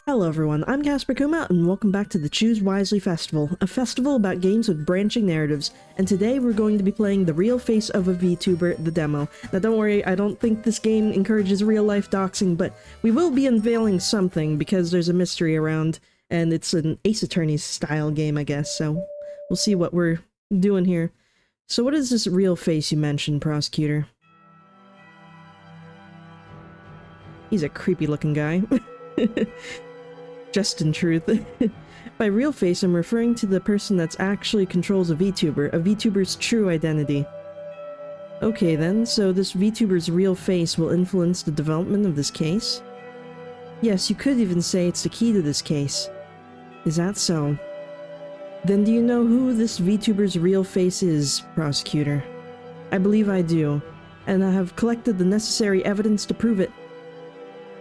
Hello everyone, I'm Casper Kuma, and welcome back to the Choose Wisely Festival, a festival about games with branching narratives, and today we're going to be playing The Real Face of a Vtuber, the demo. Now don't worry, I don't think this game encourages real-life doxing, but we will be unveiling something because there's a mystery around, and it's an Ace Attorney style game, I guess, so we'll see what we're doing here. So what is this real face you mentioned, Prosecutor? He's a creepy-looking guy. Justin Truth. By real face, I'm referring to the person that's actually controls a VTuber's true identity. Okay then, so this VTuber's real face will influence the development of this case? Yes, you could even say it's the key to this case. Is that so? Then do you know who this VTuber's real face is, Prosecutor? I believe I do, and I have collected the necessary evidence to prove it.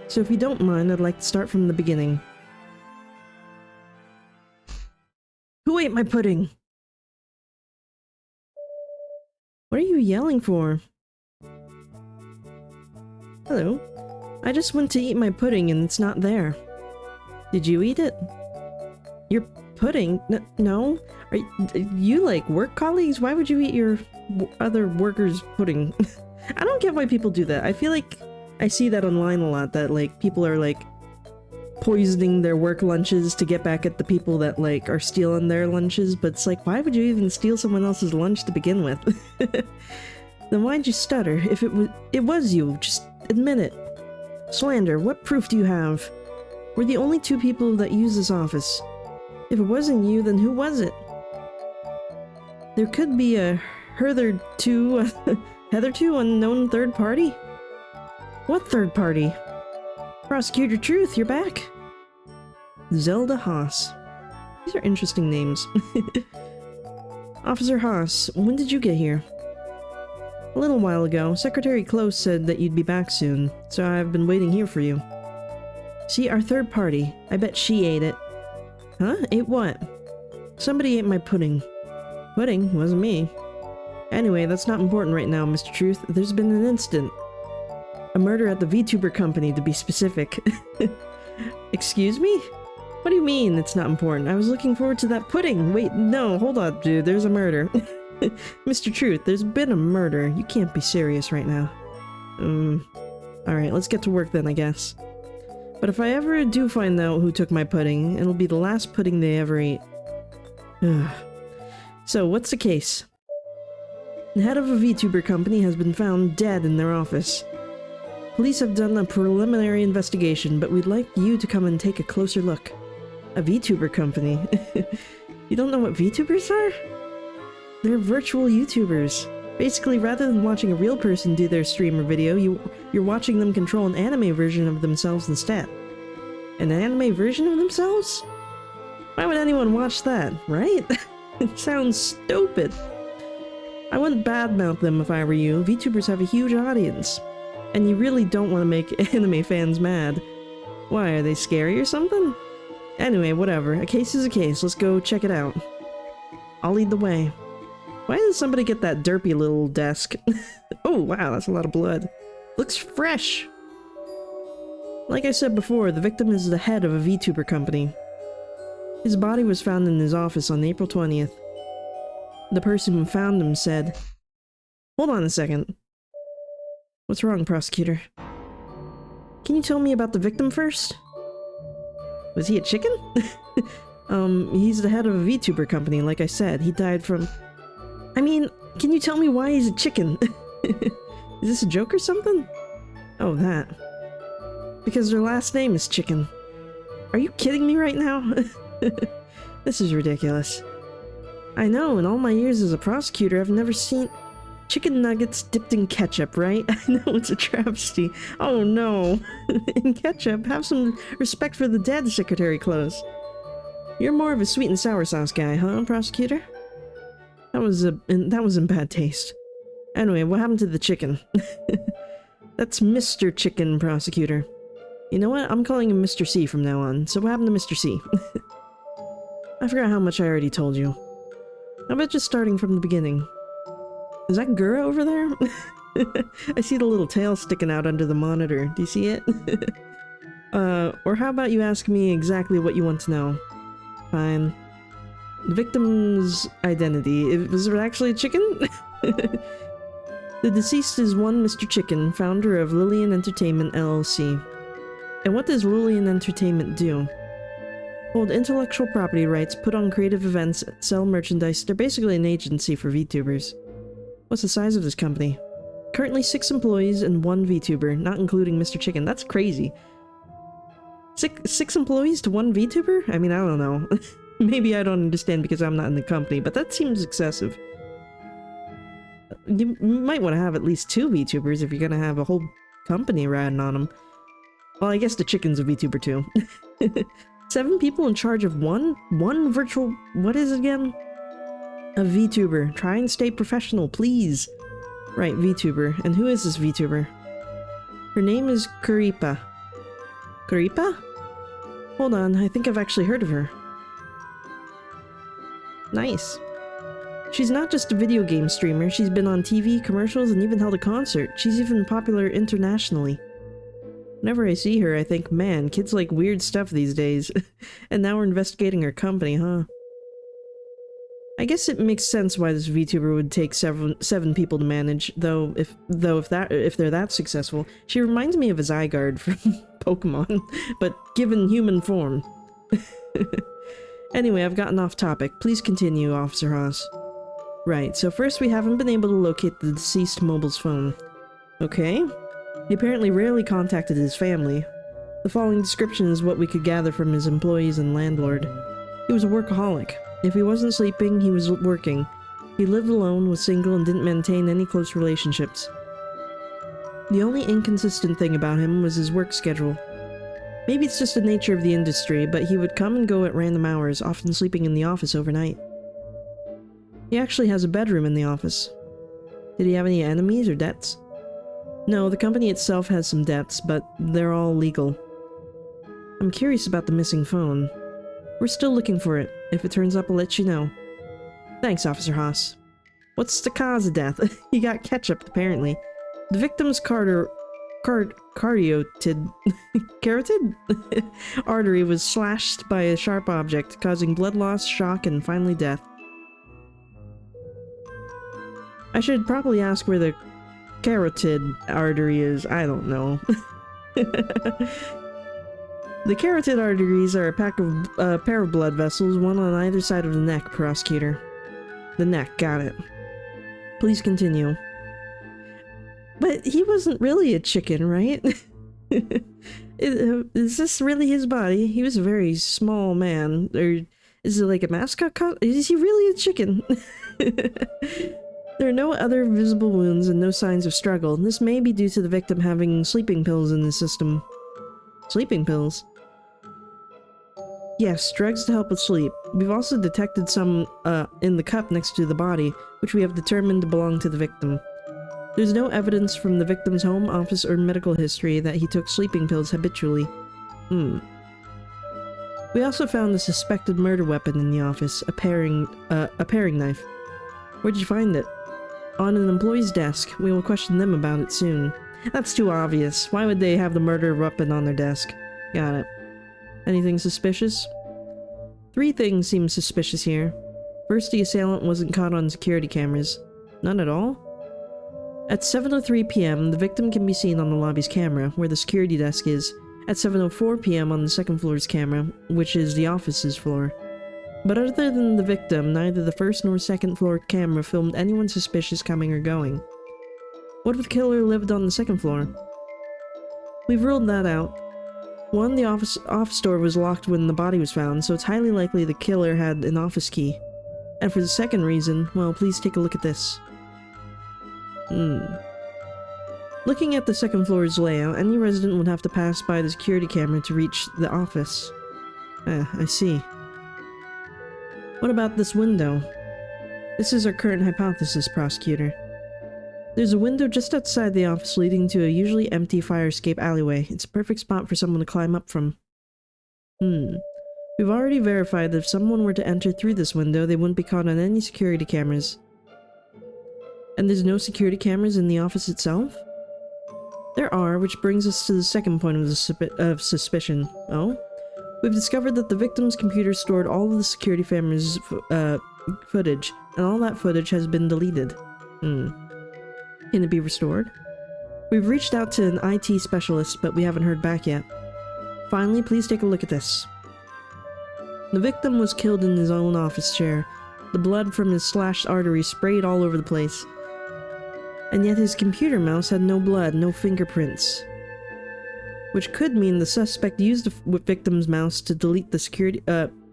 So if you don't mind, I'd like to start from the beginning. Who ate my pudding? What are you yelling for? Hello. I just went to eat my pudding and it's not there. Did you eat it? Your pudding? No? Are you like work colleagues? Why would you eat your other workers' pudding? I don't get why people do that. I feel like I see that online a lot, that like people are like poisoning their work lunches to get back at the people that like are stealing their lunches, but it's like, why would you even steal someone else's lunch to begin with? Then why'd you stutter? If it was you, just admit it. Slander, what proof do you have? We're the only two people that use this office. If it wasn't you, then who was it? There could be a hitherto unknown third party? What third party? Prosecutor Truth, you're back! Zelda Haas. These are interesting names. Officer Haas, when did you get here? A little while ago. Secretary Close said that you'd be back soon, so I've been waiting here for you. See, our third party. I bet she ate it. Huh? Ate what? Somebody ate my pudding. Pudding? Wasn't me. Anyway, that's not important right now, Mr. Truth. There's been an incident. A murder at the Vtuber company, to be specific. Excuse me? What do you mean it's not important? I was looking forward to that pudding. Wait, no, hold on, dude. There's a murder. Mr. Truth, there's been a murder. You can't be serious right now. Alright, let's get to work then, I guess. But if I ever do find out who took my pudding, it'll be the last pudding they ever ate. So, what's the case? The head of a Vtuber company has been found dead in their office. Police have done a preliminary investigation, but we'd like you to come and take a closer look. A VTuber company? You don't know what VTubers are? They're virtual YouTubers. Basically, rather than watching a real person do their stream or video, you're watching them control an anime version of themselves instead. An anime version of themselves? Why would anyone watch that, right? It sounds stupid. I wouldn't badmouth them if I were you. VTubers have a huge audience. And you really don't want to make anime fans mad. Why, are they scary or something? Anyway, whatever. A case is a case. Let's go check it out. I'll lead the way. Why did somebody get that derpy little desk? Oh, wow, that's a lot of blood. Looks fresh! Like I said before, the victim is the head of a VTuber company. His body was found in his office on April 20th. The person who found him said... Hold on a second. What's wrong, Prosecutor? Can you tell me about the victim first? Was he a chicken? He's the head of a VTuber company, like I said. He died from... I mean, can you tell me why he's a chicken? Is this a joke or something? Oh, that. Because their last name is Chicken. Are you kidding me right now? This is ridiculous. I know, in all my years as a prosecutor, I've never seen... Chicken nuggets dipped in ketchup, right? I know it's a travesty. Oh no. In ketchup, have some respect for the dead, Secretary Close. You're more of a sweet and sour sauce guy, huh, Prosecutor? That was in bad taste. Anyway, what happened to the chicken? That's Mr. Chicken, Prosecutor. You know what? I'm calling him Mr. C from now on. So what happened to Mr. C? I forgot how much I already told you. How about just starting from the beginning? Is that Gura over there? I see the little tail sticking out under the monitor. Do you see it? Or how about you ask me exactly what you want to know? Fine. The victim's identity. Was it actually a chicken? The deceased is one Mr. Chicken, founder of Lillian Entertainment LLC. And what does Lillian Entertainment do? Hold intellectual property rights, put on creative events, sell merchandise. They're basically an agency for VTubers. What's the size of this company? Currently 6 employees and 1 VTuber, not including Mr. Chicken. That's crazy. Six employees to 1 VTuber? I mean, I don't know. Maybe I don't understand because I'm not in the company, but that seems excessive. You might want to have at least 2 VTubers if you're gonna have a whole company riding on them. Well, I guess the chicken's a VTuber too. 7 people in charge of one virtual... what is it again? A VTuber. Try and stay professional, please. Right, VTuber. And who is this VTuber? Her name is Kuripa. Kuripa? Hold on, I think I've actually heard of her. Nice. She's not just a video game streamer, she's been on TV, commercials, and even held a concert. She's even popular internationally. Whenever I see her, I think, man, kids like weird stuff these days. And now we're investigating her company, huh? I guess it makes sense why this VTuber would take 7 people to manage, though if they're that successful. She reminds me of a Zygarde from Pokemon, but given human form. Anyway, I've gotten off topic. Please continue, Officer Haas. Right, so first we haven't been able to locate the deceased mobile's phone. Okay. He apparently rarely contacted his family. The following description is what we could gather from his employees and landlord. He was a workaholic. If he wasn't sleeping, he was working. He lived alone, was single, and didn't maintain any close relationships. The only inconsistent thing about him was his work schedule. Maybe it's just the nature of the industry, but he would come and go at random hours, often sleeping in the office overnight. He actually has a bedroom in the office. Did he have any enemies or debts? No, the company itself has some debts, but they're all legal. I'm curious about the missing phone. We're still looking for it. If it turns up, I'll let you know. Thanks, Officer Haas. What's the cause of death? He got ketchup, apparently. The victim's carotid artery was slashed by a sharp object, causing blood loss, shock, and finally death. I should probably ask where the carotid artery is. I don't know. The carotid arteries are a pair of blood vessels, one on either side of the neck, Prosecutor. The neck, got it. Please continue. But he wasn't really a chicken, right? Is this really his body? He was a very small man. Or is it like a mascot? Is he really a chicken? There are no other visible wounds and no signs of struggle. This may be due to the victim having sleeping pills in his system. Sleeping pills? Yes, drugs to help with sleep. We've also detected some in the cup next to the body, which we have determined to belong to the victim. There's no evidence from the victim's home, office, or medical history that he took sleeping pills habitually. We also found a suspected murder weapon in the office, a paring knife. Where'd you find it? On an employee's desk. We will question them about it soon. That's too obvious. Why would they have the murder weapon on their desk? Got it. Anything suspicious? 3 things seem suspicious here. First, the assailant wasn't caught on security cameras. None at all? At 7:03 p.m., the victim can be seen on the lobby's camera, where the security desk is. At 7:04 p.m. on the second floor's camera, which is the office's floor. But other than the victim, neither the first nor second floor camera filmed anyone suspicious coming or going. What if the killer lived on the second floor? We've ruled that out. 1, the office door was locked when the body was found, so it's highly likely the killer had an office key. And for the second reason, well, please take a look at this. Looking at the second floor's layout, any resident would have to pass by the security camera to reach the office. I see. What about this window? This is our current hypothesis, Prosecutor. There's a window just outside the office leading to a usually empty fire escape alleyway. It's a perfect spot for someone to climb up from. We've already verified that if someone were to enter through this window, they wouldn't be caught on any security cameras. And there's no security cameras in the office itself? There are, which brings us to the second point of suspicion. Oh? We've discovered that the victim's computer stored all of the security cameras footage, and all that footage has been deleted. Can it be restored? We've reached out to an IT specialist, but we haven't heard back yet. Finally, please take a look at this. The victim was killed in his own office chair. The blood from his slashed artery sprayed all over the place. And yet his computer mouse had no blood, no fingerprints. Which could mean the suspect used the victim's mouse to delete the security,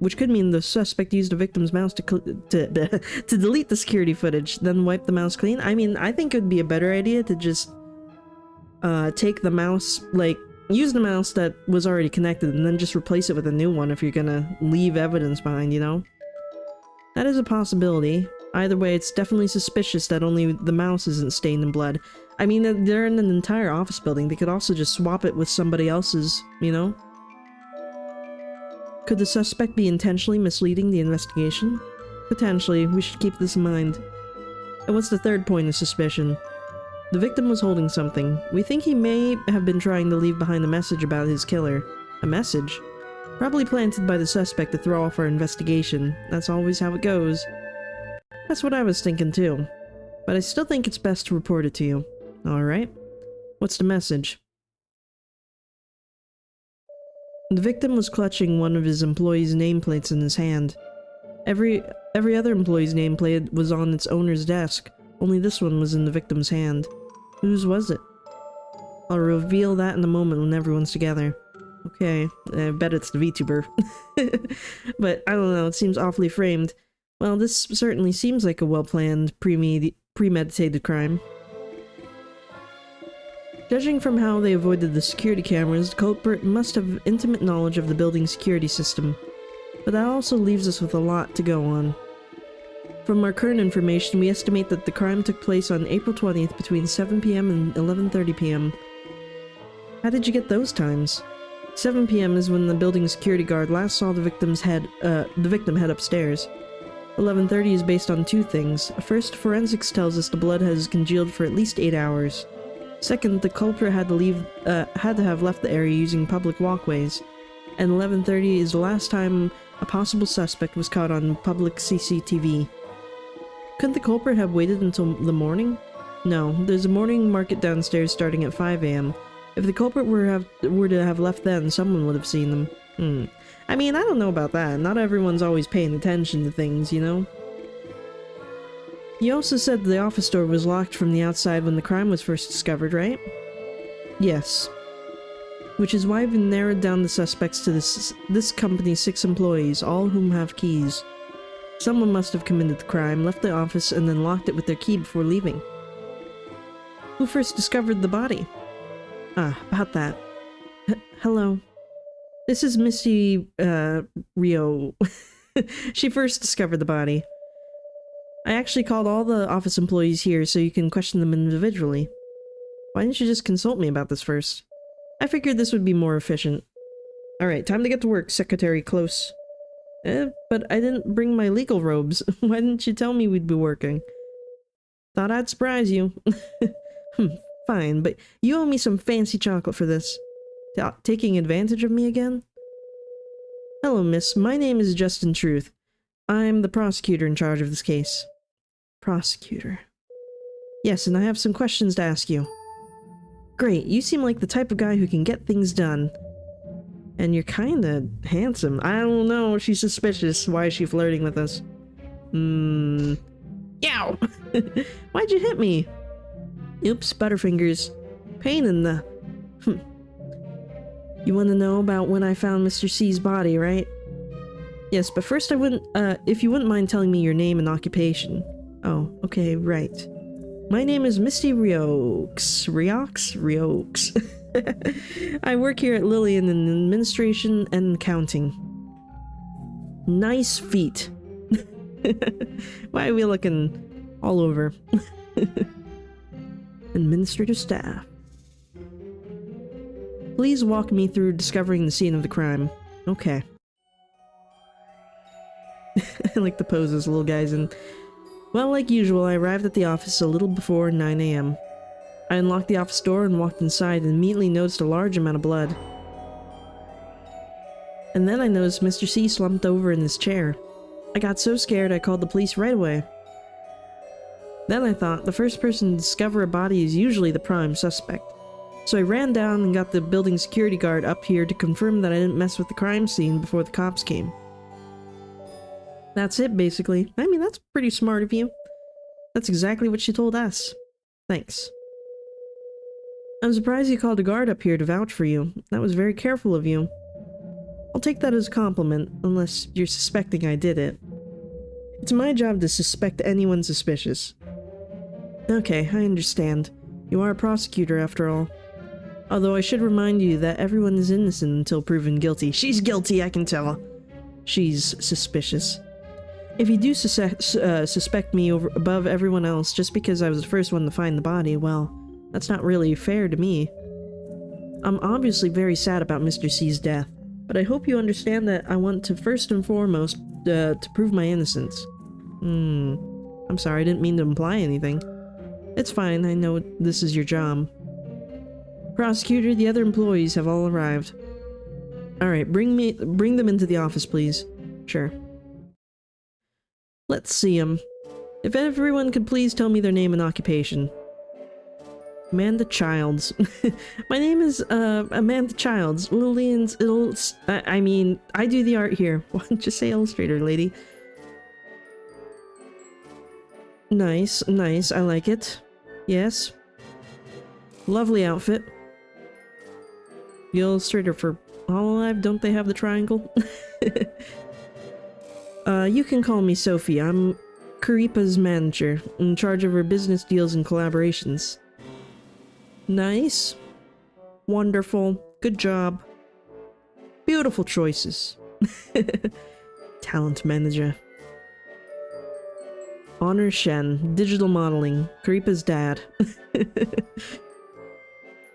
which could mean the suspect used a victim's mouse to delete the security footage, then wipe the mouse clean. I mean, I think it would be a better idea to just, take the mouse, like, use the mouse that was already connected and then just replace it with a new one if you're gonna leave evidence behind, you know? That is a possibility. Either way, it's definitely suspicious that only the mouse isn't stained in blood. I mean, they're in an entire office building. They could also just swap it with somebody else's, you know? Could the suspect be intentionally misleading the investigation? Potentially. We should keep this in mind. And what's the third point of suspicion? The victim was holding something. We think he may have been trying to leave behind a message about his killer. A message? Probably planted by the suspect to throw off our investigation. That's always how it goes. That's what I was thinking too. But I still think it's best to report it to you. Alright. What's the message? The victim was clutching one of his employees' nameplates in his hand. Every other employee's nameplate was on its owner's desk. Only this one was in the victim's hand. Whose was it? I'll reveal that in a moment when everyone's together. Okay, I bet it's the Vtuber. But I don't know, it seems awfully framed. Well, this certainly seems like a well-planned, premeditated crime. Judging from how they avoided the security cameras, the culprit must have intimate knowledge of the building's security system. But that also leaves us with a lot to go on. From our current information, we estimate that the crime took place on April 20th between 7 p.m. and 11:30 p.m. How did you get those times? 7 p.m. is when the building's security guard last saw the victim head upstairs. 11:30 is based on two things. First, forensics tells us the blood has congealed for at least 8 hours. Second, the culprit had to have left the area using public walkways. And 11:30 is the last time a possible suspect was caught on public CCTV. Couldn't the culprit have waited until the morning? No, there's a morning market downstairs starting at 5 a.m. If the culprit were to have left then, someone would have seen them. I mean, I don't know about that. Not everyone's always paying attention to things, you know? You also said the office door was locked from the outside when the crime was first discovered, right? Yes. Which is why we've narrowed down the suspects to this company's 6 employees, all whom have keys. Someone must have committed the crime, left the office, and then locked it with their key before leaving. Who first discovered the body? Ah, about that. Hello. This is Missy, Rio. She first discovered the body. I actually called all the office employees here so you can question them individually. Why didn't you just consult me about this first? I figured this would be more efficient. Alright, time to get to work, Secretary Close. But I didn't bring my legal robes. Why didn't you tell me we'd be working? Thought I'd surprise you. Fine, but you owe me some fancy chocolate for this. Taking advantage of me again? Hello, miss. My name is Justin Truth. I'm the prosecutor in charge of this case. Prosecutor. Yes, and I have some questions to ask you. Great, you seem like the type of guy who can get things done. And you're kinda handsome. I don't know, she's suspicious. Why is she flirting with us? Yow! Why'd you hit me? Oops, butterfingers. Pain in the... You want to know about when I found Mr. C's body, right? Yes, but first if you wouldn't mind telling me your name and occupation. Oh, okay, right. My name is Misty Riox. Riox? I work here at Lillian in administration and accounting. Nice feet. Why are we looking all over? Administrative staff. Please walk me through discovering the scene of the crime. Okay. I like the poses little guys in. Well, like usual, I arrived at the office a little before 9 a.m. I unlocked the office door and walked inside and immediately noticed a large amount of blood. And then I noticed Mr. C slumped over in his chair. I got so scared I called the police right away. Then I thought the first person to discover a body is usually the prime suspect. So I ran down and got the building security guard up here to confirm that I didn't mess with the crime scene before the cops came. That's it, basically. I mean, that's pretty smart of you. That's exactly what she told us. Thanks. I'm surprised you called a guard up here to vouch for you. That was very careful of you. I'll take that as a compliment, unless you're suspecting I did it. It's my job to suspect anyone suspicious. Okay, I understand. You are a prosecutor after all. Although I should remind you that everyone is innocent until proven guilty. She's guilty, I can tell. She's suspicious. If you do suspect me above everyone else just because I was the first one to find the body, well, that's not really fair to me. I'm obviously very sad about Mr. C's death, but I hope you understand that I want to first and foremost to prove my innocence. I'm sorry, I didn't mean to imply anything. It's fine, I know this is your job. Prosecutor, the other employees have all arrived. Alright, bring them into the office, please. Sure. Let's see them. If everyone could please tell me their name and occupation. Amanda Childs. My name is, Amanda Childs. Lillian's I mean, I do the art here. Why don't you say illustrator, lady? Nice, nice, I like it. Yes. Lovely outfit. The illustrator for Hololive, don't they have the triangle? You can call me Sophie. I'm Karipa's manager, in charge of her business deals and collaborations. Nice. Wonderful. Good job. Beautiful choices. Talent manager. Honor Shen, digital modeling, Karipa's dad.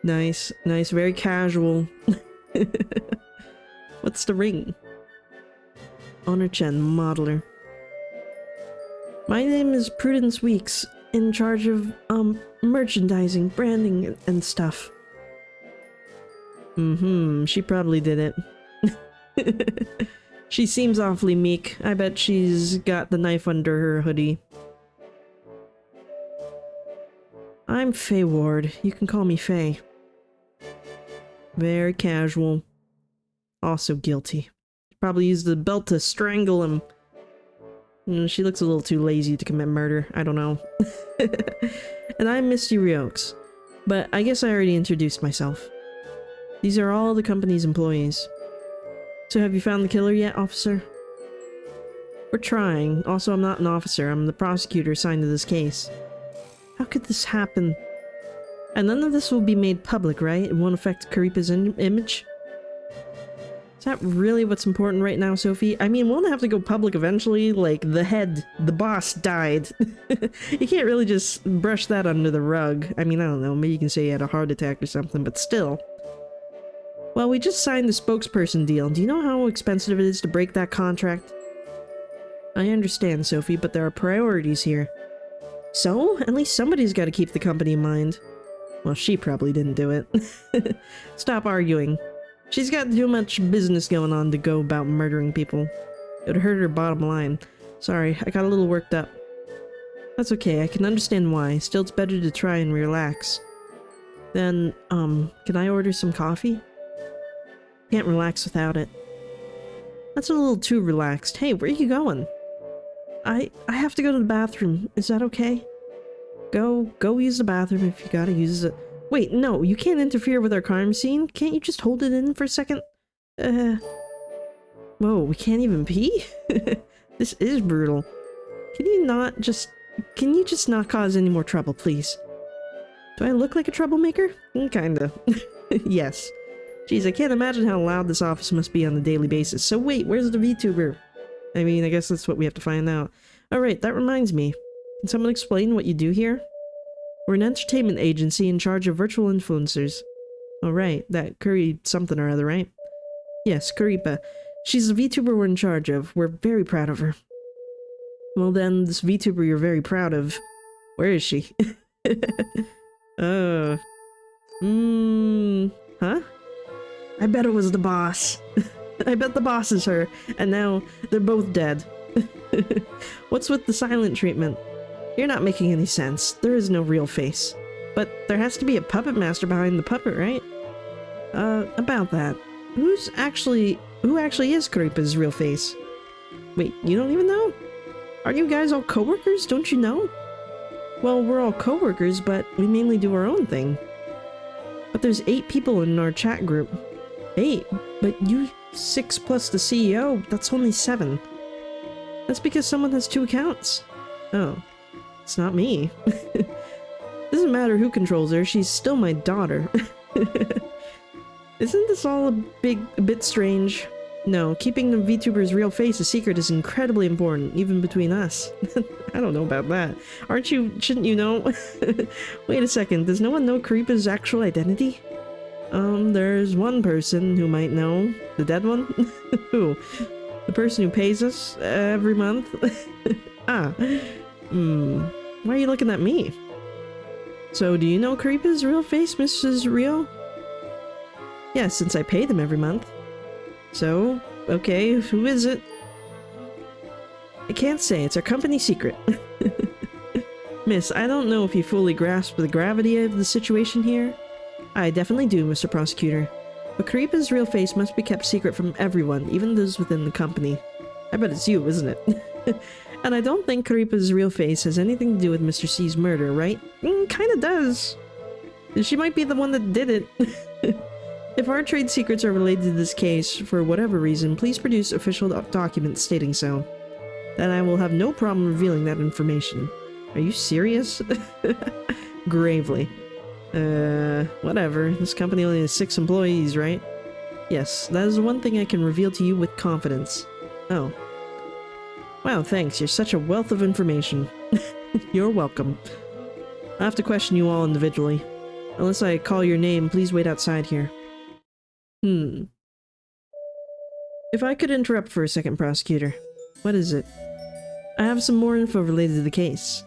Nice, nice, very casual. What's the ring? Honor Chen, modeler. My name is Prudence Weeks, in charge of, merchandising, branding, and stuff. She probably did it. She seems awfully meek. I bet she's got the knife under her hoodie. I'm Faye Ward. You can call me Faye. Very casual. Also guilty. Probably used the belt to strangle him. She looks a little too lazy to commit murder. I don't know. And I'm Misty Riox. But I guess I already introduced myself. These are all the company's employees. So have you found the killer yet, officer? We're trying. Also, I'm not an officer. I'm the prosecutor assigned to this case. How could this happen? And none of this will be made public, right? It won't affect Karipa's image? Is that really what's important right now, Sophie? I mean, won't it have to go public eventually? Like, the boss died. You can't really just brush that under the rug. I mean, I don't know, maybe you can say he had a heart attack or something, but still. Well, we just signed the spokesperson deal. Do you know how expensive it is to break that contract? I understand, Sophie, but there are priorities here. So, at least somebody's got to keep the company in mind. Well, she probably didn't do it. Stop arguing. She's got too much business going on to go about murdering people. It would hurt her bottom line. Sorry, I got a little worked up. That's okay, I can understand why. Still, it's better to try and relax. Then, can I order some coffee? Can't relax without it. That's a little too relaxed. Hey, where are you going? I have to go to the bathroom. Is that okay? Go use the bathroom if you gotta use it. Wait, no, you can't interfere with our crime scene. Can't you just hold it in for a second? Whoa, we can't even pee? This is brutal. Can you just not cause any more trouble, please? Do I look like a troublemaker? Kinda. Yes. Jeez, I can't imagine how loud this office must be on a daily basis. So wait, where's the VTuber? I mean, I guess that's what we have to find out. Alright, that reminds me. Can someone explain what you do here? We're an entertainment agency in charge of virtual influencers. Oh right, that Curry something or other, right? Yes, Karipa. She's the VTuber we're in charge of. We're very proud of her. Well then, this VTuber you're very proud of, where is she? Huh? I bet it was the boss. I bet the boss is her, and now they're both dead. What's with the silent treatment? You're not making any sense. There is no real face. But there has to be a puppet master behind the puppet, right? About that. Who actually is Karipa's real face? Wait, you don't even know? Aren't you guys all co-workers? Don't you know? Well, we're all co-workers, but we mainly do our own thing. But there's 8 people in our chat group. 8? But you 6 plus the CEO, that's only 7. That's because someone has 2 accounts. Oh, it's not me. Doesn't matter who controls her, she's still my daughter. Isn't this all a bit strange? No, keeping the VTuber's real face a secret is incredibly important, even between us. I don't know about that. Shouldn't you know? Wait a second, does no one know Karipa's actual identity? There's one person who might know. The dead one? Who? The person who pays us every month? Ah. Why are you looking at me? So, do you know Karipa's real face, Mrs. Rio? Yes, since I pay them every month. So, okay, who is it? I can't say, it's our company secret. Miss, I don't know if you fully grasp the gravity of the situation here. I definitely do, Mr. Prosecutor. But Karipa's real face must be kept secret from everyone, even those within the company. I bet it's you, isn't it? And I don't think Karipa's real face has anything to do with Mr. C's murder, right? Kinda does. She might be the one that did it. If our trade secrets are related to this case, for whatever reason, please produce official documents stating so. Then I will have no problem revealing that information. Are you serious? Gravely. Whatever. This company only has 6 employees, right? Yes, that is one thing I can reveal to you with confidence. Oh. Wow, thanks. You're such a wealth of information. You're welcome. I have to question you all individually. Unless I call your name, please wait outside here. If I could interrupt for a second, Prosecutor. What is it? I have some more info related to the case.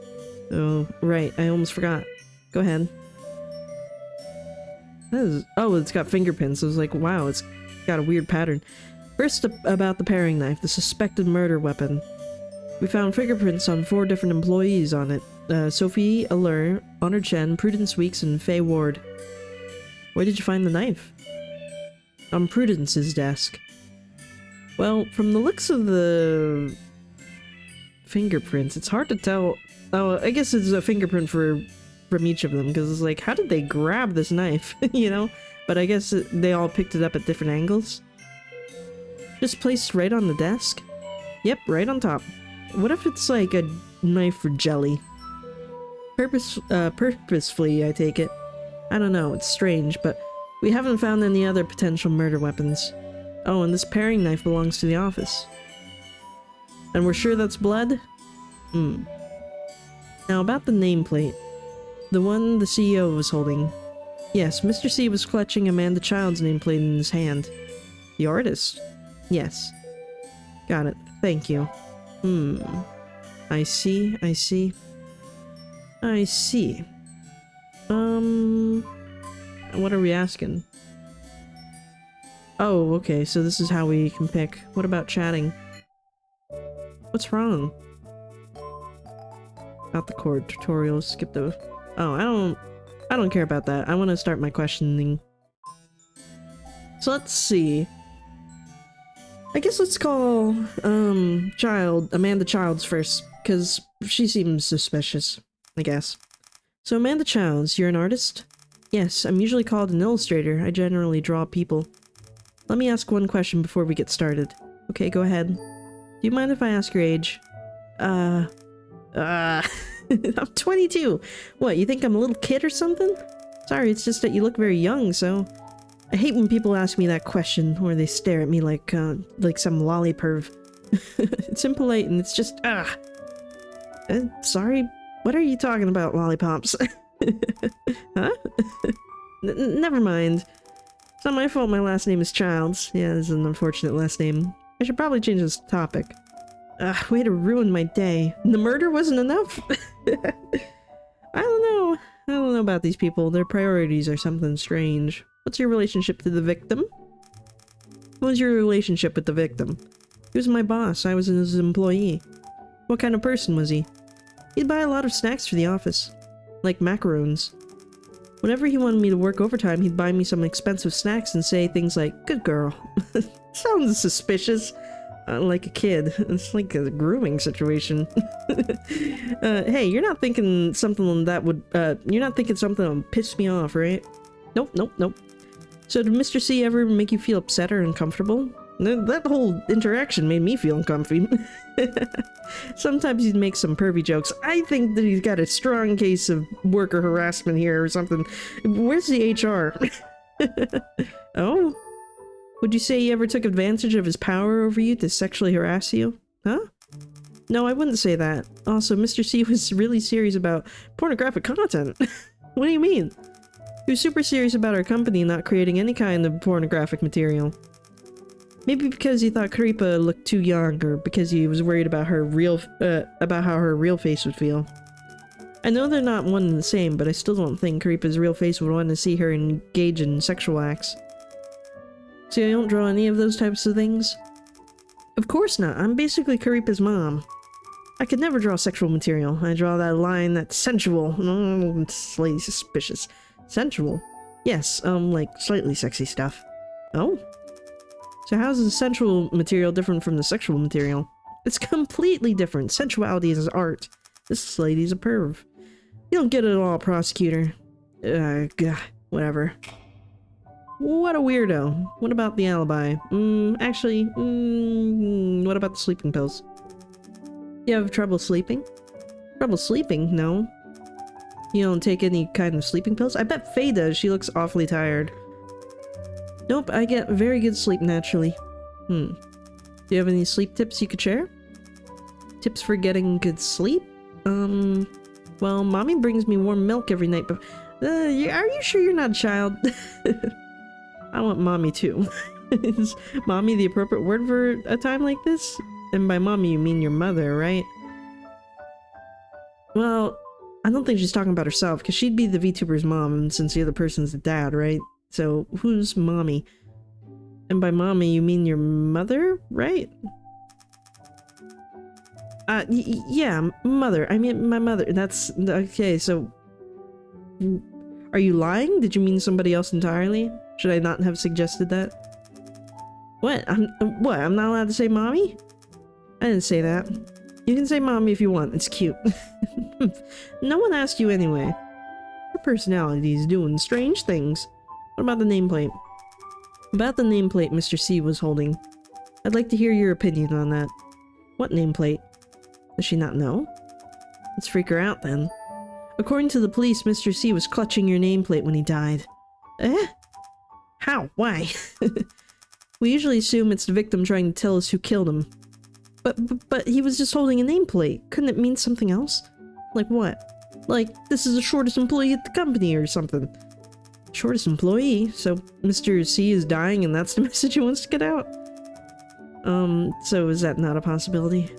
Oh, right. I almost forgot. Go ahead. Oh, it's got fingerprints. I was like, wow, it's got a weird pattern. First, about the paring knife, the suspected murder weapon. We found fingerprints on 4 different employees on it. Sophie Allure, Honor Chen, Prudence Weeks, and Faye Ward. Where did you find the knife? On Prudence's desk. Well, from the looks of the fingerprints, it's hard to tell. Oh, I guess it's a fingerprint from each of them, because it's like, how did they grab this knife? You know? But I guess they all picked it up at different angles. Just placed right on the desk? Yep, right on top. What if it's like a knife for jelly? Purposefully, I take it. I don't know, it's strange, but we haven't found any other potential murder weapons. Oh, and this paring knife belongs to the office. And we're sure that's blood? Now about the nameplate. The one the CEO was holding. Yes, Mr. C was clutching Amanda Child's nameplate in his hand. The artist? Yes. Got it. Thank you. I see. I see. I see. What are we asking? Oh, okay, so this is how we can pick. What about chatting? What's wrong? About the cord tutorial, skip the... Oh, I don't care about that. I want to start my questioning. So let's see. I guess let's call, Amanda Childs first, because she seems suspicious, I guess. So Amanda Childs, you're an artist? Yes, I'm usually called an illustrator. I generally draw people. Let me ask one question before we get started. Okay, go ahead. Do you mind if I ask your age? I'm 22! What, you think I'm a little kid or something? Sorry, it's just that you look very young, so... I hate when people ask me that question, or they stare at me like some lolliperv. It's impolite and it's just, sorry, what are you talking about, lollipops? Huh? Never mind. It's not my fault my last name is Childs. Yeah, this is an unfortunate last name. I should probably change this topic. Way to ruin my day. The murder wasn't enough? I don't know. I don't know about these people. Their priorities are something strange. What's your relationship to the victim? What was your relationship with the victim? He was my boss. I was his employee. What kind of person was he? He'd buy a lot of snacks for the office. Like macarons. Whenever he wanted me to work overtime, he'd buy me some expensive snacks and say things like, "Good girl." Sounds suspicious. Like a kid. It's like a grooming situation. Hey, you're not thinking something that would, you're not thinking something that would piss me off, right? Nope, nope, nope. So did Mr. C ever make you feel upset or uncomfortable? That whole interaction made me feel uncomfy. Sometimes he'd make some pervy jokes. I think that he's got a strong case of worker harassment here or something. Where's the HR? Oh? Would you say he ever took advantage of his power over you to sexually harass you? Huh? No, I wouldn't say that. Also, Mr. C was really serious about pornographic content. What do you mean? He was super serious about our company not creating any kind of pornographic material. Maybe because he thought Karipa looked too young, or because he was worried about her about how her real face would feel. I know they're not one and the same, but I still don't think Karipa's real face would want to see her engage in sexual acts. See, I don't draw any of those types of things. Of course not. I'm basically Karipa's mom. I could never draw sexual material. I draw that line that's sensual. Oh, it's slightly suspicious. Sensual? Yes, like slightly sexy stuff. Oh? So how's the sensual material different from the sexual material? It's completely different. Sensuality is art. This lady's a perv. You don't get it all, prosecutor. Whatever. What a weirdo. What about the alibi? Actually, what about the sleeping pills? You have trouble sleeping? Trouble sleeping? No. You don't take any kind of sleeping pills? I bet Faye does. She looks awfully tired. Nope, I get very good sleep naturally. Do you have any sleep tips you could share? Tips for getting good sleep? Well, mommy brings me warm milk every night, but are you sure you're not a child? I want mommy too. Is mommy the appropriate word for a time like this? And by mommy you mean your mother, right? Well, I don't think she's talking about herself, because she'd be the VTuber's mom, since the other person's the dad, right? So, who's mommy? And by mommy, you mean your mother, right? Yeah, mother. I mean, my mother. That's... Okay, so... Are you lying? Did you mean somebody else entirely? Should I not have suggested that? What? I'm not allowed to say mommy? I didn't say that. You can say mommy if you want. It's cute. No one asked you anyway. Your personality is doing strange things. What about the nameplate? About the nameplate Mr. C was holding. I'd like to hear your opinion on that. What nameplate? Does she not know? Let's freak her out then. According to the police, Mr. C was clutching your nameplate when he died. Eh? How? Why? We usually assume it's the victim trying to tell us who killed him. But he was just holding a nameplate. Couldn't it mean something else? Like what? Like, this is the shortest employee at the company or something. Shortest employee? So Mr. C is dying and that's the message he wants to get out? So is that not a possibility?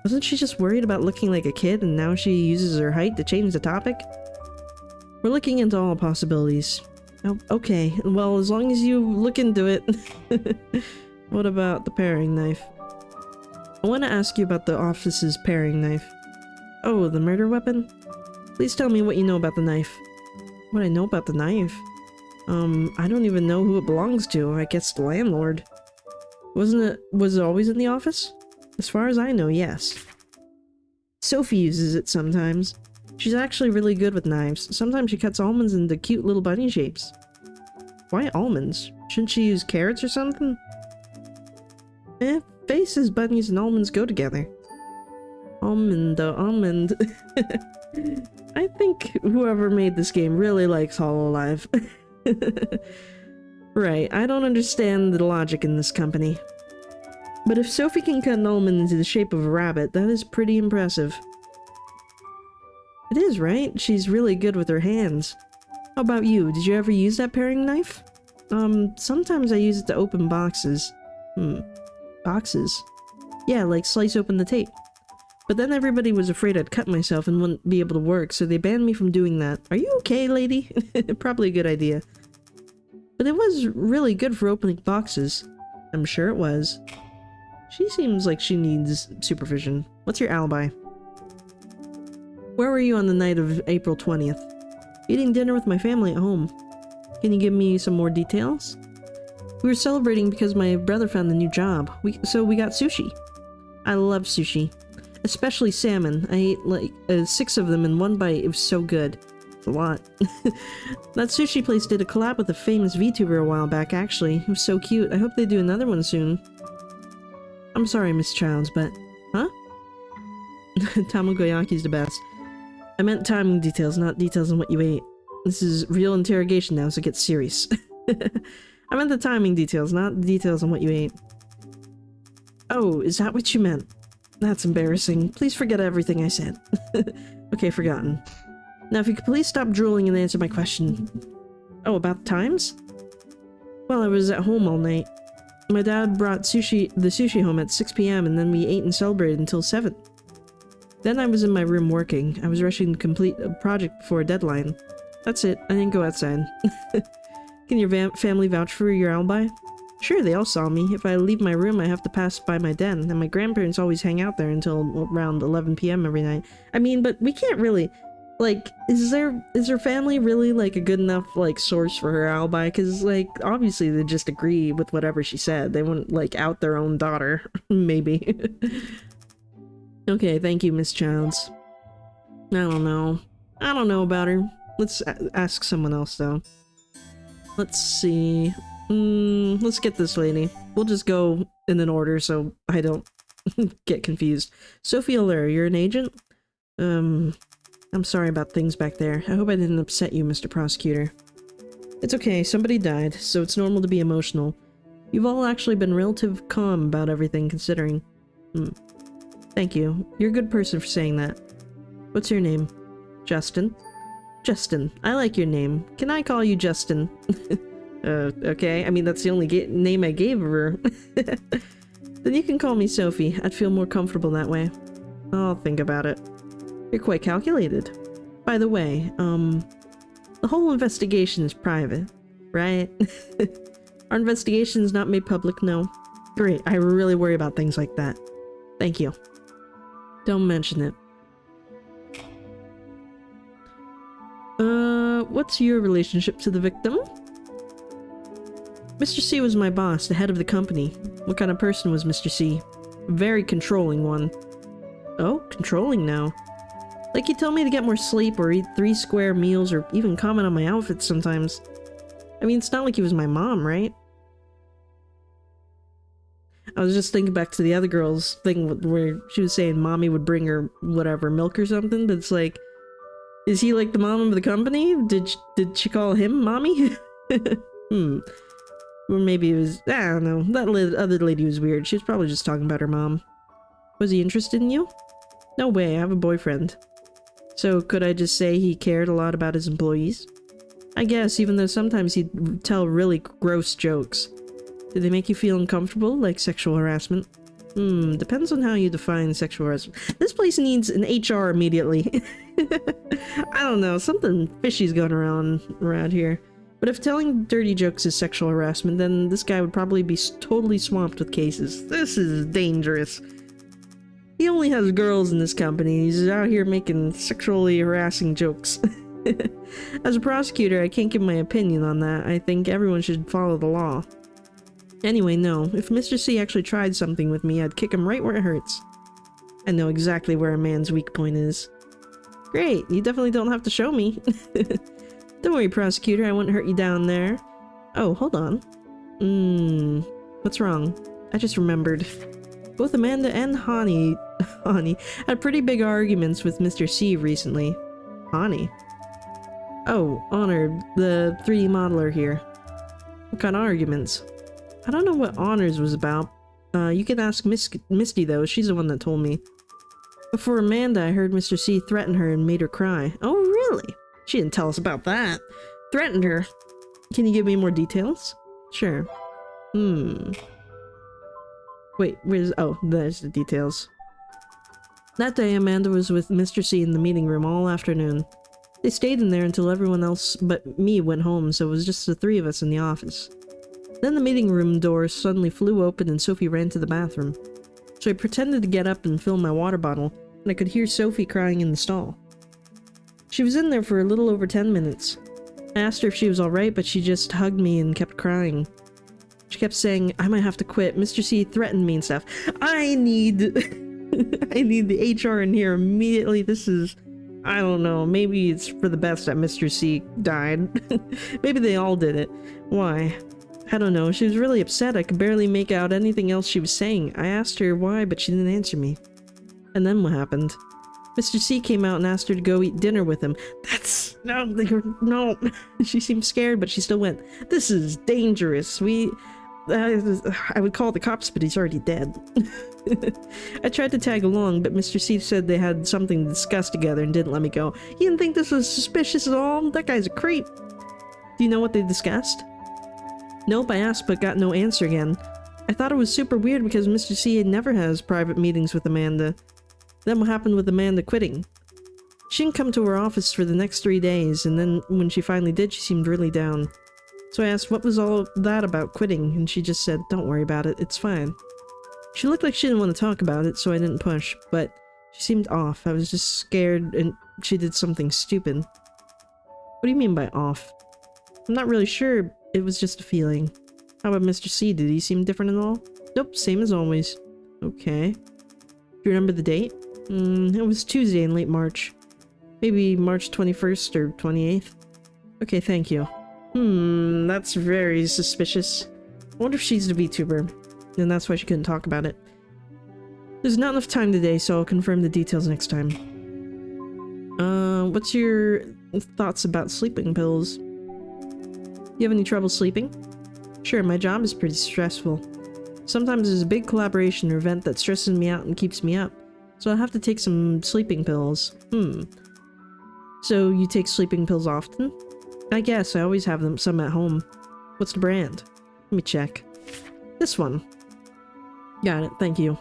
Wasn't she just worried about looking like a kid and now she uses her height to change the topic? We're looking into all possibilities. Oh, okay. Well, as long as you look into it. What about the paring knife? I want to ask you about the office's paring knife. Oh, the murder weapon? Please tell me what you know about the knife. What I know about the knife? I don't even know who it belongs to. I guess the landlord. Was it always in the office? As far as I know, yes. Sophie uses it sometimes. She's actually really good with knives. Sometimes she cuts almonds into cute little bunny shapes. Why almonds? Shouldn't she use carrots or something? Faces, bunnies, and almonds go together. Almond. I think whoever made this game really likes Hololive. Right, I don't understand the logic in this company. But if Sophie can cut an almond into the shape of a rabbit, that is pretty impressive. It is, right? She's really good with her hands. How about you? Did you ever use that paring knife? Sometimes I use it to open boxes. Boxes? Yeah, like slice open the tape. But then everybody was afraid I'd cut myself and wouldn't be able to work, so they banned me from doing that. Are you okay, lady? Probably a good idea. But it was really good for opening boxes. I'm sure it was. She seems like she needs supervision. What's your alibi? Where were you on the night of April 20th? Eating dinner with my family at home. Can you give me some more details? We were celebrating because my brother found a new job, so we got sushi. I love sushi. Especially salmon. I ate like 6 of them in one bite. It was so good. It's a lot. That sushi place did a collab with a famous VTuber a while back, actually. It was so cute. I hope they do another one soon. I'm sorry, Miss Childs, but... Huh? Tamagoyaki's the best. I meant timing details, not details on what you ate. This is real interrogation now, so get serious. I meant the timing details, not the details on what you ate. Oh, is that what you meant? That's embarrassing. Please forget everything I said. Okay, forgotten. Now, if you could please stop drooling and answer my question. Oh, about times? Well, I was at home all night. My dad brought the sushi home at 6 p.m. and then we ate and celebrated until 7. Then I was in my room working. I was rushing to complete a project before a deadline. That's it. I didn't go outside. Can your family vouch for your alibi? Sure, they all saw me. If I leave my room, I have to pass by my den, and my grandparents always hang out there until around 11 p.m. every night. I mean, but we can't really... Like, is her family really, like, a good enough, like, source for her alibi? Because, like, obviously they just agree with whatever she said. They wouldn't, like, out their own daughter. Maybe. Okay, thank you, Miss Childs. I don't know. I don't know about her. Let's ask someone else, though. Let's see... let's get this lady. We'll just go in an order so I don't get confused. Sophie Allure, you're an agent? I'm sorry about things back there. I hope I didn't upset you, Mr. Prosecutor. It's okay, somebody died, so it's normal to be emotional. You've all actually been relatively calm about everything, considering. Thank you. You're a good person for saying that. What's your name? Justin? Justin. I like your name. Can I call you Justin? Okay. I mean, that's the only name I gave her. Then you can call me Sophie. I'd feel more comfortable that way. I'll think about it. You're quite calculated. By the way, the whole investigation is private, right? Our investigation is not made public, no. Great, I really worry about things like that. Thank you. Don't mention it. What's your relationship to the victim? Mr. C was my boss, the head of the company. What kind of person was Mr. C? A very controlling one. Oh, controlling now. Like he'd tell me to get more sleep or eat 3 square meals or even comment on my outfits sometimes. I mean, it's not like he was my mom, right? I was just thinking back to the other girl's thing where she was saying mommy would bring her, whatever, milk or something, but it's like, is he like the mom of the company? Did she call him mommy? Or maybe it was, I don't know, that other lady was weird. She was probably just talking about her mom. Was he interested in you? No way, I have a boyfriend. So could I just say he cared a lot about his employees? I guess, even though sometimes he'd tell really gross jokes. Did they make you feel uncomfortable, like sexual harassment? Depends on how you define sexual harassment. This place needs an HR immediately. I don't know, something fishy's going around here. But if telling dirty jokes is sexual harassment, then this guy would probably be totally swamped with cases. This is dangerous. He only has girls in this company. He's out here making sexually harassing jokes. As a prosecutor, I can't give my opinion on that. I think everyone should follow the law. Anyway, no. If Mr. C actually tried something with me, I'd kick him right where it hurts. I know exactly where a man's weak point is. Great, you definitely don't have to show me. Don't worry, prosecutor, I wouldn't hurt you down there. Oh, hold on. What's wrong? I just remembered. Both Amanda and Hani had pretty big arguments with Mr. C recently. Hani? Oh, Honor, the 3D modeler here. What kind of arguments? I don't know what Honors was about. You can ask Misty though, she's the one that told me. Before Amanda, I heard Mr. C threaten her and made her cry. Oh, really? She didn't tell us about that. Threatened her. Can you give me more details? Sure. Wait, oh, there's the details. That day, Amanda was with Mr. C in the meeting room all afternoon. They stayed in there until everyone else but me went home, so it was just the three of us in the office. Then the meeting room door suddenly flew open and Sophie ran to the bathroom. So I pretended to get up and fill my water bottle, and I could hear Sophie crying in the stall. She was in there for a little over 10 minutes. I asked her if she was alright, but she just hugged me and kept crying. She kept saying, I might have to quit, Mr. C threatened me and stuff. I need the HR in here immediately. This is... I don't know, maybe it's for the best that Mr. C died. Maybe they all did it. Why? I don't know, she was really upset. I could barely make out anything else she was saying. I asked her why, but she didn't answer me. And then what happened? Mr. C came out and asked her to go eat dinner with him. That's... no. She seemed scared, but she still went. This is dangerous. I would call the cops, but he's already dead. I tried to tag along, but Mr. C said they had something to discuss together and didn't let me go. He didn't think this was suspicious at all? That guy's a creep. Do you know what they discussed? Nope, I asked but got no answer again. I thought it was super weird because Mr. C never has private meetings with Amanda. Then what happened with Amanda quitting? She didn't come to her office for the next 3 days, and then when she finally did, she seemed really down. So I asked what was all that about quitting, and she just said, don't worry about it, it's fine. She looked like she didn't want to talk about it, so I didn't push, but she seemed off. I was just scared and she did something stupid. What do you mean by off? I'm not really sure, it was just a feeling. How about Mr. C? Did he seem different at all? Nope, same as always. Okay. Do you remember the date? It was Tuesday in late March. Maybe March 21st or 28th. Okay, thank you. That's very suspicious. I wonder if she's the VTuber, and that's why she couldn't talk about it. There's not enough time today, so I'll confirm the details next time. What's your thoughts about sleeping pills? You have any trouble sleeping? Sure, my job is pretty stressful. Sometimes there's a big collaboration or event that stresses me out and keeps me up, so I have to take some sleeping pills. So you take sleeping pills often? I guess, I always have some at home. What's the brand? Let me check. This one. Got it, thank you.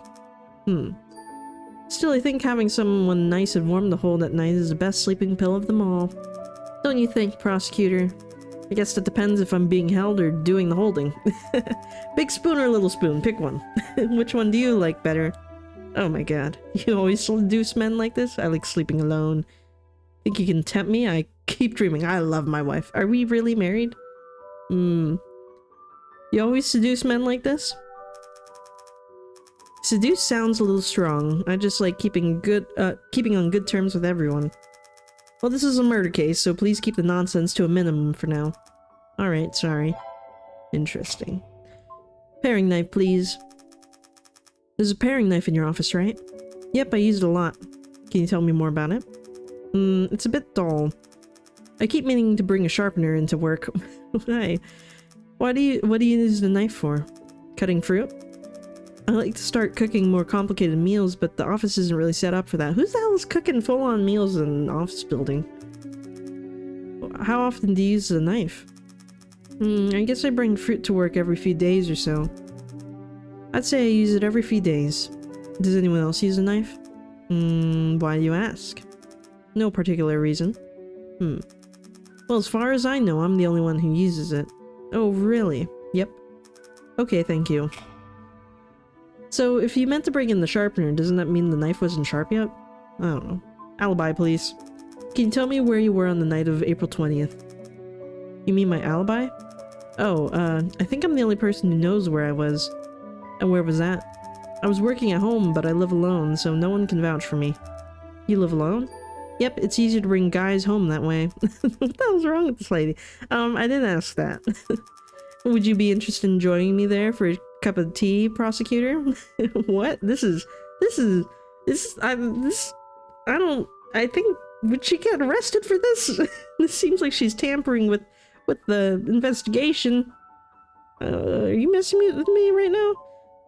Still, I think having someone nice and warm to hold at night is the best sleeping pill of them all. Don't you think, Prosecutor? I guess that depends if I'm being held or doing the holding. Big spoon or little spoon, pick one. Which one do you like better? Oh my god, you always seduce men like this? I like sleeping alone. Think you can tempt me? I keep dreaming. I love my wife. Are we really married? You always seduce men like this? Seduce sounds a little strong. I just like keeping on good terms with everyone. Well, this is a murder case, so please keep the nonsense to a minimum for now. Alright, sorry. Interesting. Paring knife, please. There's a paring knife in your office, right? Yep, I use it a lot. Can you tell me more about it? It's a bit dull. I keep meaning to bring a sharpener into work. Why? What do you use the knife for? Cutting fruit? I like to start cooking more complicated meals, but the office isn't really set up for that. Who the hell is cooking full-on meals in an office building? How often do you use the knife? I guess I bring fruit to work every few days or so. I'd say I use it every few days. Does anyone else use a knife? Why do you ask? No particular reason. Well, as far as I know, I'm the only one who uses it. Oh, really? Yep. Okay, thank you. So, if you meant to bring in the sharpener, doesn't that mean the knife wasn't sharp yet? I don't know. Alibi, please. Can you tell me where you were on the night of April 20th? You mean my alibi? Oh, I think I'm the only person who knows where I was. And where was that? I was working at home, but I live alone, so no one can vouch for me. You live alone? Yep, it's easier to bring guys home that way. What the hell's wrong with this lady? I didn't ask that. Would you be interested in joining me there for a cup of tea, Prosecutor? What? I think, would she get arrested for this? This seems like she's tampering with the investigation. Are you messing with me right now?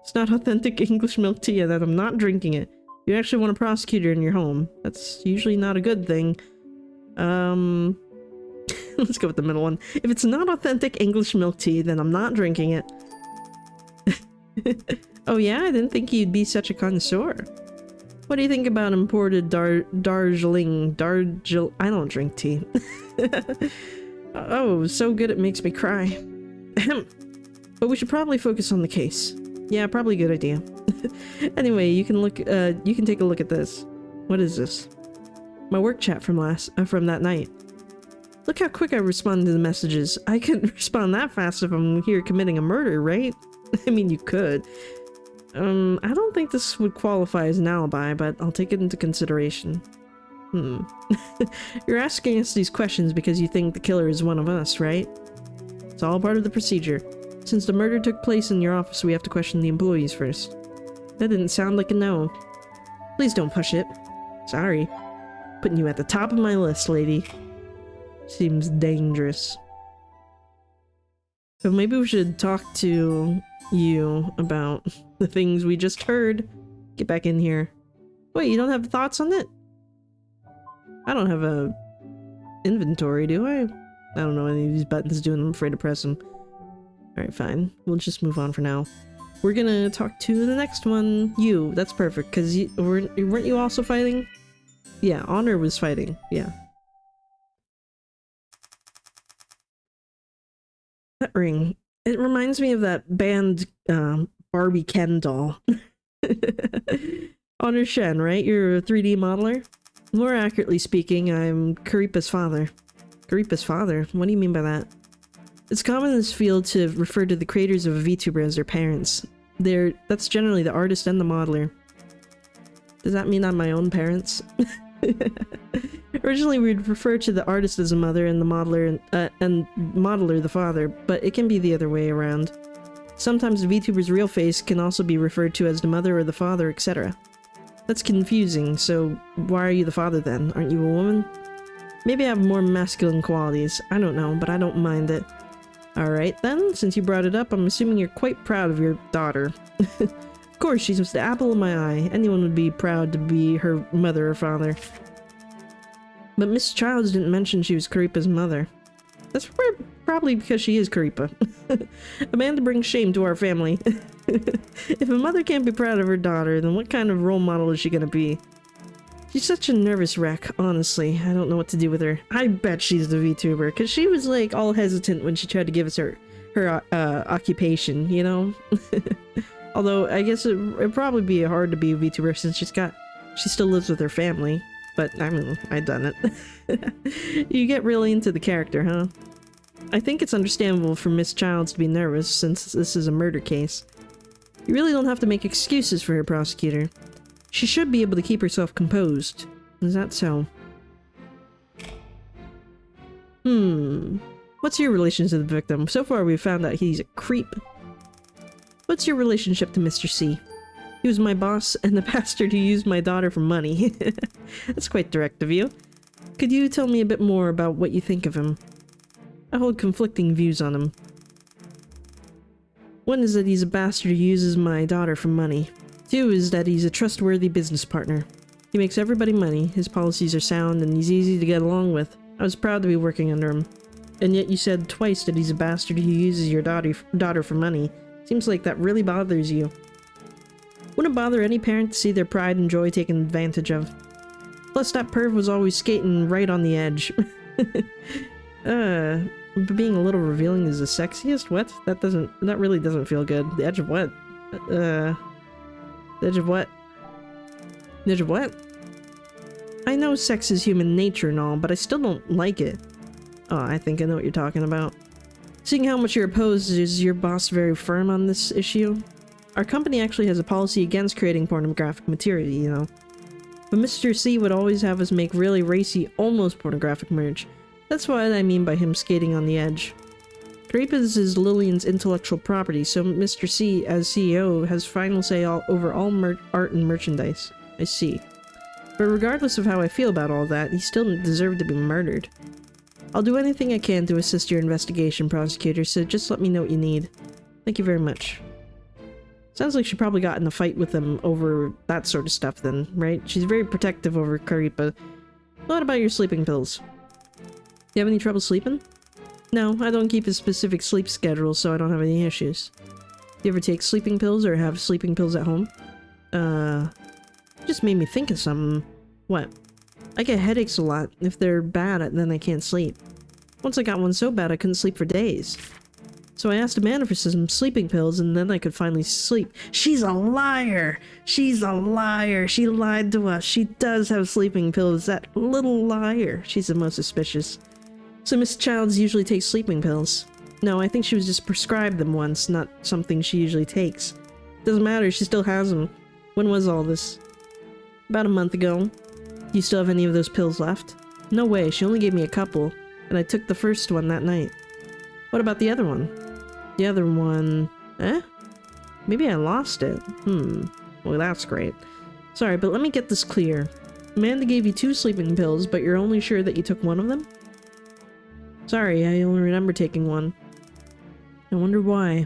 It's not authentic English milk tea and that I'm not drinking it. You actually want a prosecutor in your home. That's usually not a good thing. Let's go with the middle one. If it's not authentic English milk tea, then I'm not drinking it. Oh yeah? I didn't think you'd be such a connoisseur. What do you think about imported Darjeeling? I don't drink tea. Oh, so good it makes me cry. But we should probably focus on the case. Yeah, probably a good idea. Anyway, you can take a look at this. What is this? My work chat from that night. Look how quick I responded to the messages. I couldn't respond that fast if I'm here committing a murder, right? I mean, you could. I don't think this would qualify as an alibi, but I'll take it into consideration. You're asking us these questions because you think the killer is one of us, right? It's all part of the procedure. Since the murder took place in your office, we have to question the employees first. That didn't sound like a no. Please don't push it. Sorry. Putting you at the top of my list, lady. Seems dangerous. So maybe we should talk to you about the things we just heard. Get back in here. Wait, you don't have thoughts on it? I don't have a inventory, do I? I don't know what any of these buttons do and I'm afraid to press them. Alright, fine. We'll just move on for now. We're gonna talk to the next one. You. That's perfect, because weren't you also fighting? Yeah, Honor was fighting. Yeah. That ring. It reminds me of that band, Barbie Ken doll. Honor Shen, right? You're a 3D modeler? More accurately speaking, I'm Karipa's father. Karipa's father? What do you mean by that? It's common in this field to refer to the creators of a VTuber as their parents. That's generally the artist and the modeler. Does that mean I'm my own parents? Originally, we'd refer to the artist as a mother and the modeler and modeler the father, but it can be the other way around. Sometimes the VTuber's real face can also be referred to as the mother or the father, etc. That's confusing, so why are you the father then? Aren't you a woman? Maybe I have more masculine qualities. I don't know, but I don't mind it. Alright then, since you brought it up, I'm assuming you're quite proud of your daughter. Of course, she's the apple of my eye. Anyone would be proud to be her mother or father. But Miss Childs didn't mention she was Karipa's mother. That's probably because she is Karipa. A man to bring shame to our family. If a mother can't be proud of her daughter, then what kind of role model is she gonna be? She's such a nervous wreck, honestly. I don't know what to do with her. I bet she's the VTuber, because she was like all hesitant when she tried to give us her occupation, you know? Although, I guess it'd probably be hard to be a VTuber since she still lives with her family. But, I mean, I've done it. You get really into the character, huh? I think it's understandable for Miss Childs to be nervous since this is a murder case. You really don't have to make excuses for her, Prosecutor. She should be able to keep herself composed. Is that so? What's your relation to the victim? So far we've found out he's a creep. What's your relationship to Mr. C? He was my boss and the bastard who used my daughter for money. That's quite direct of you. Could you tell me a bit more about what you think of him? I hold conflicting views on him. One is that he's a bastard who uses my daughter for money. Two is that he's a trustworthy business partner. He makes everybody money, his policies are sound, and he's easy to get along with. I was proud to be working under him. And yet you said twice that he's a bastard who uses your daughter for money. Seems like that really bothers you. Wouldn't bother any parent to see their pride and joy taken advantage of. Plus that perv was always skating right on the edge. Being a little revealing is the sexiest? What? That really doesn't feel good. The edge of what? The edge of what? The edge of what? I know sex is human nature and all, but I still don't like it. Oh, I think I know what you're talking about. Seeing how much you're opposed, is your boss very firm on this issue? Our company actually has a policy against creating pornographic material, you know. But Mr. C would always have us make really racy, almost pornographic merch. That's what I mean by him skating on the edge. Karipa's is Lillian's intellectual property, so Mr. C, as CEO, has final say over all art and merchandise. I see. But regardless of how I feel about all that, he still didn't deserve to be murdered. I'll do anything I can to assist your investigation, Prosecutor, so just let me know what you need. Thank you very much. Sounds like she probably got in a fight with him over that sort of stuff then, right? She's very protective over Karipa. What about your sleeping pills? You have any trouble sleeping? No, I don't keep a specific sleep schedule, so I don't have any issues. You ever take sleeping pills or have sleeping pills at home? Just made me think of something. What? I get headaches a lot. If they're bad, then I can't sleep. Once I got one so bad I couldn't sleep for days. So I asked Amanda for some sleeping pills and then I could finally sleep. She's a liar! She's a liar! She lied to us. She does have sleeping pills. That little liar. She's the most suspicious. So Miss Childs usually takes sleeping pills. No, I think she was just prescribed them once, not something she usually takes. Doesn't matter, she still has them. When was all this? About a month ago. You still have any of those pills left? No way, she only gave me a couple, and I took the first one that night. What about the other one? The other one... Eh? Maybe I lost it. Well, that's great. Sorry, but let me get this clear. Amanda gave you 2 sleeping pills, but you're only sure that you took one of them? Sorry, I only remember taking one. I wonder why.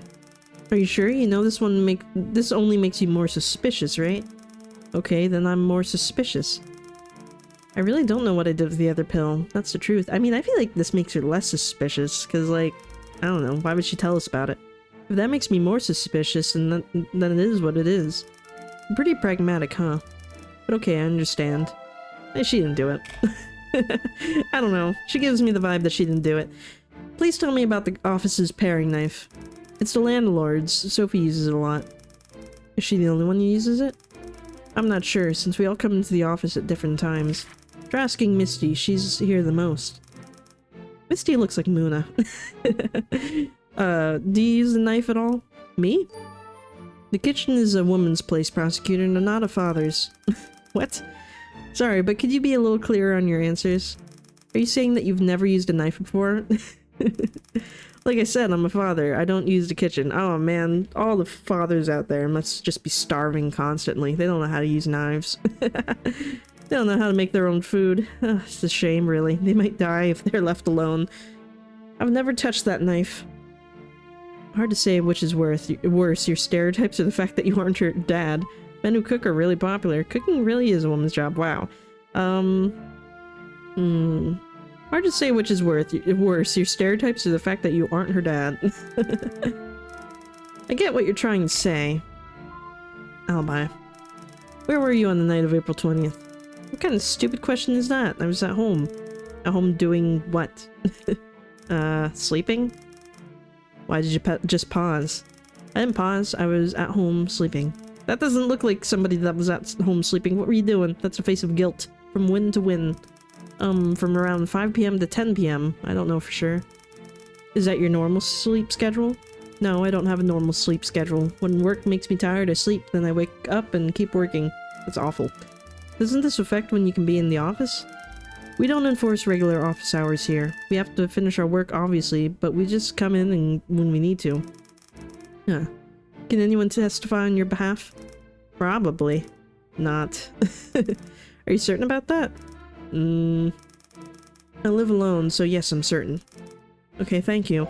Are you sure? You know this only makes you more suspicious, right? Okay, then I'm more suspicious. I really don't know what I did with the other pill. That's the truth. I mean, I feel like this makes her less suspicious, because, like, I don't know, why would she tell us about it? If that makes me more suspicious, then it is what it is. Pretty pragmatic, huh? But okay, I understand. She didn't do it. I don't know. She gives me the vibe that she didn't do it. Please tell me about the office's paring knife. It's the landlord's. Sophie uses it a lot. Is she the only one who uses it? I'm not sure, since we all come into the office at different times. Try asking Misty. She's here the most. Misty looks like Muna. Do you use the knife at all? Me? The kitchen is a woman's place, Prosecutor, and not a father's. What? Sorry, but could you be a little clearer on your answers? Are you saying that you've never used a knife before? Like I said, I'm a father. I don't use the kitchen. Oh man, all the fathers out there must just be starving constantly. They don't know how to use knives. They don't know how to make their own food. It's a shame, really. They might die if they're left alone. I've never touched that knife. Hard to say which is worse, your stereotypes or the fact that you aren't your dad. Men who cook are really popular. Cooking really is a woman's job. Wow. Hard to say which is worse, your stereotypes or the fact that you aren't her dad. I get what you're trying to say. Alibi. Where were you on the night of April 20th? What kind of stupid question is that? I was at home. At home doing what? Sleeping? Why did you just pause? I didn't pause. I was at home sleeping. That doesn't look like somebody that was at home sleeping. What were you doing? That's a face of guilt. From win to win. From around 5 p.m. to 10 p.m. I don't know for sure. Is that your normal sleep schedule? No, I don't have a normal sleep schedule. When work makes me tired, I sleep, then I wake up and keep working. That's awful. Doesn't this affect when you can be in the office? We don't enforce regular office hours here. We have to finish our work, obviously, but we just come in when we need to. Huh. Can anyone testify on your behalf? Probably. Not. Are you certain about that? I live alone, so yes, I'm certain. Okay, thank you.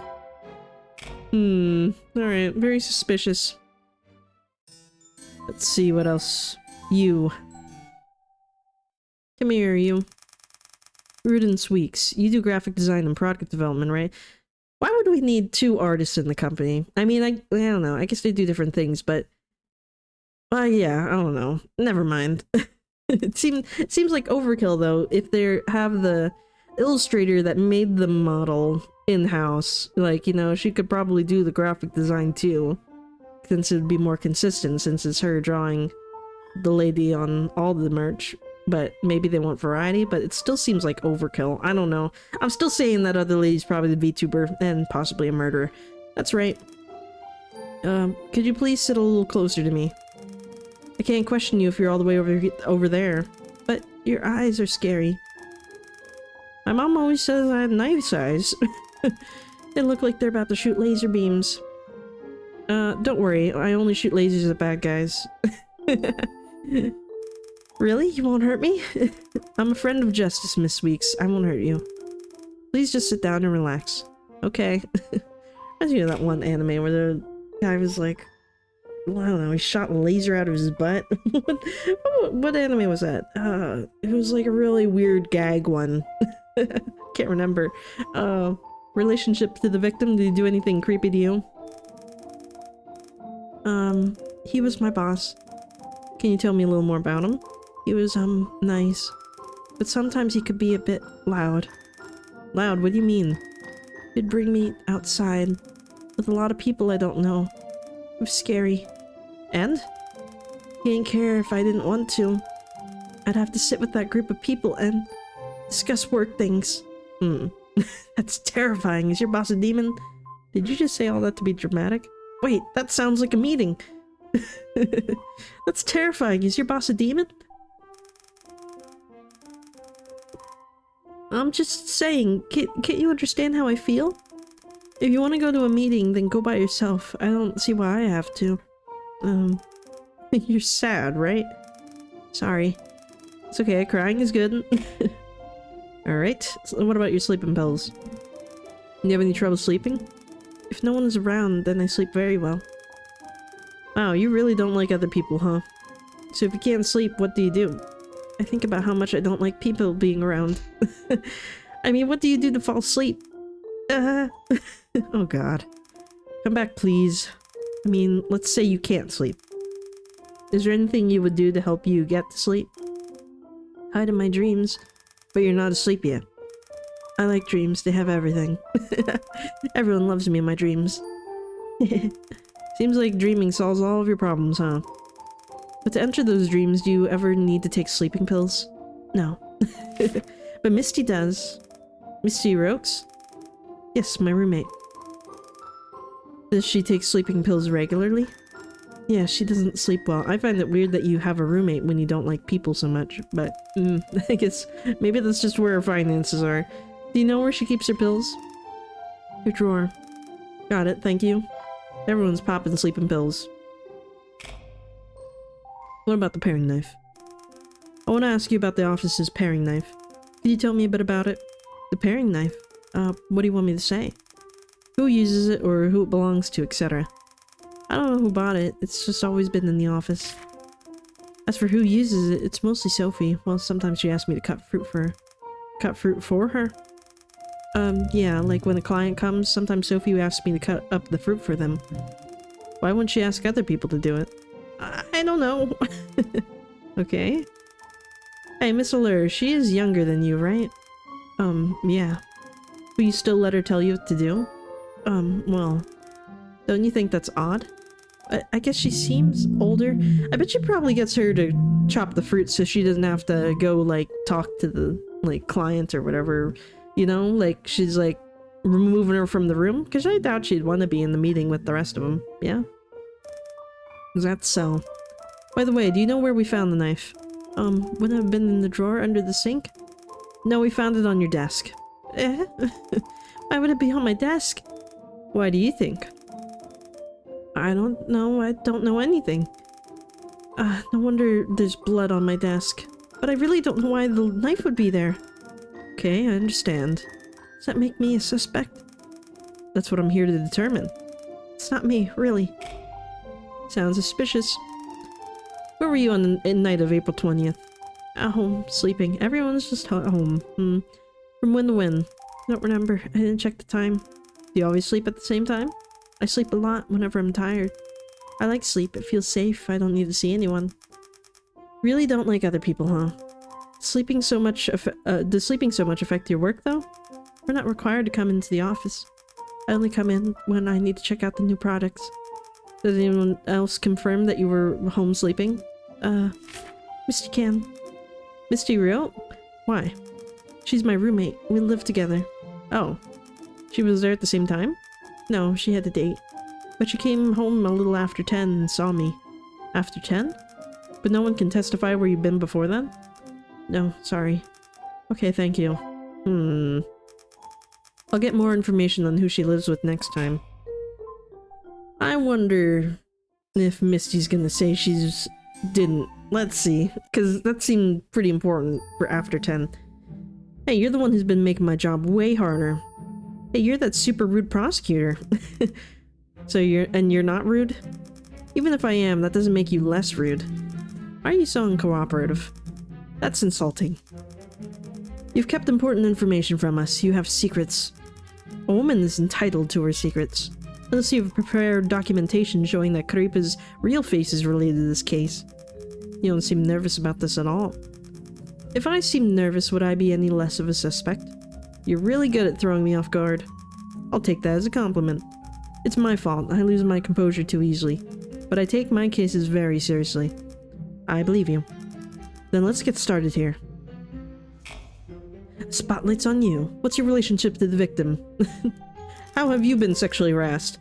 Alright, very suspicious. Let's see what else. You. Come here, you. Rudence Weeks. You do graphic design and product development, right? Why would we need 2 artists in the company? I mean, I don't know. I guess they do different things, but... yeah, I don't know. Never mind. It seems like overkill, though, if they have the illustrator that made the model in-house. Like, you know, she could probably do the graphic design, too. Since it would be more consistent, since it's her drawing the lady on all the merch. But maybe they want variety, but it still seems like overkill. I don't know. I'm still saying that other lady's probably the VTuber, and possibly a murderer. That's right. Could you please sit a little closer to me? I can't question you if you're all the way over there, but your eyes are scary. My mom always says I have nice eyes. They look like they're about to shoot laser beams. Don't worry, I only shoot lasers at bad guys. Really? You won't hurt me? I'm a friend of justice, Miss Weeks. I won't hurt you. Please just sit down and relax. Okay. Reminds me of that one anime where the guy was like... Well, I don't know, he shot a laser out of his butt. What anime was that? It was like a really weird gag one. Can't remember. Relationship to the victim? Did he do anything creepy to you? He was my boss. Can you tell me a little more about him? He was, nice. But sometimes he could be a bit loud. Loud? What do you mean? He'd bring me outside with a lot of people I don't know. It was scary. And? He didn't care if I didn't want to. I'd have to sit with that group of people and discuss work things. That's terrifying. Is your boss a demon? Did you just say all that to be dramatic? Wait, that sounds like a meeting. That's terrifying. Is your boss a demon? I'm just saying, can't you understand how I feel? If you want to go to a meeting, then go by yourself. I don't see why I have to. You're sad, right? Sorry. It's okay, crying is good. Alright, so what about your sleeping pills? You have any trouble sleeping? If no one is around, then I sleep very well. Wow, you really don't like other people, huh? So if you can't sleep, what do you do? I think about how much I don't like people being around. I mean, what do you do to fall asleep? Oh god. Come back, please. I mean, let's say you can't sleep. Is there anything you would do to help you get to sleep? Hide in my dreams, but you're not asleep yet. I like dreams, they have everything. Everyone loves me in my dreams. Seems like dreaming solves all of your problems, huh? But to enter those dreams, do you ever need to take sleeping pills? No. But Misty does. Misty Rokes? Yes, my roommate. Does she take sleeping pills regularly? Yeah, she doesn't sleep well. I find it weird that you have a roommate when you don't like people so much, but I guess maybe that's just where her finances are. Do you know where she keeps her pills? Your drawer. Got it, thank you. Everyone's popping sleeping pills. What about the paring knife? I want to ask you about the office's paring knife. Could you tell me a bit about it? The paring knife? What do you want me to say? Who uses it or who it belongs to, etc. I don't know who bought it. It's just always been in the office. As for who uses it, it's mostly Sophie. Well, sometimes she asks me to cut fruit for her. Cut fruit for her? Yeah, like when a client comes, sometimes Sophie asks me to cut up the fruit for them. Why wouldn't she ask other people to do it? I don't know. Okay. Hey, Miss Allure, she is younger than you, right? Yeah. Will you still let her tell you what to do? Well, don't you think that's odd? I guess she seems older. I bet she probably gets her to chop the fruit so she doesn't have to go, like, talk to the, like, client or whatever. You know? Like, she's, like, removing her from the room? Because I doubt she'd want to be in the meeting with the rest of them. Yeah? Is that so? By the way, do you know where we found the knife? Wouldn't it have been in the drawer under the sink? No, we found it on your desk. Eh? Why would it be on my desk? Why do you think? I don't know. I don't know anything. No wonder there's blood on my desk. But I really don't know why the knife would be there. Okay, I understand. Does that make me a suspect? That's what I'm here to determine. It's not me, really. Sounds suspicious. Where were you on the night of April 20th? At home, sleeping. Everyone's just at home. From when to when? Don't remember. I didn't check the time. Do you always sleep at the same time? I sleep a lot whenever I'm tired. I like sleep. It feels safe. I don't need to see anyone. Really don't like other people, huh? Does sleeping so much affect your work, though? We're not required to come into the office. I only come in when I need to check out the new products. Does anyone else confirm that you were home sleeping? Misty can. Misty real? Why? She's my roommate. We live together. Oh. She was there at the same time? No, she had a date. But she came home a little after 10 and saw me. After 10? But no one can testify where you've been before then? No, sorry. Okay, thank you. I'll get more information on who she lives with next time. I wonder if Misty's gonna say she's didn't. Let's see, because that seemed pretty important for after 10. Hey, you're the one who's been making my job way harder. Hey, you're that super rude prosecutor. So you're not rude? Even if I am, that doesn't make you less rude. Why are you so uncooperative? That's insulting. You've kept important information from us. You have secrets. A woman is entitled to her secrets. Unless you've prepared documentation showing that Karipa's real face is related to this case. You don't seem nervous about this at all. If I seemed nervous, would I be any less of a suspect? You're really good at throwing me off guard. I'll take that as a compliment. It's my fault. I lose my composure too easily. But I take my cases very seriously. I believe you. Then let's get started here. Spotlight's on you. What's your relationship to the victim? How have you been sexually harassed?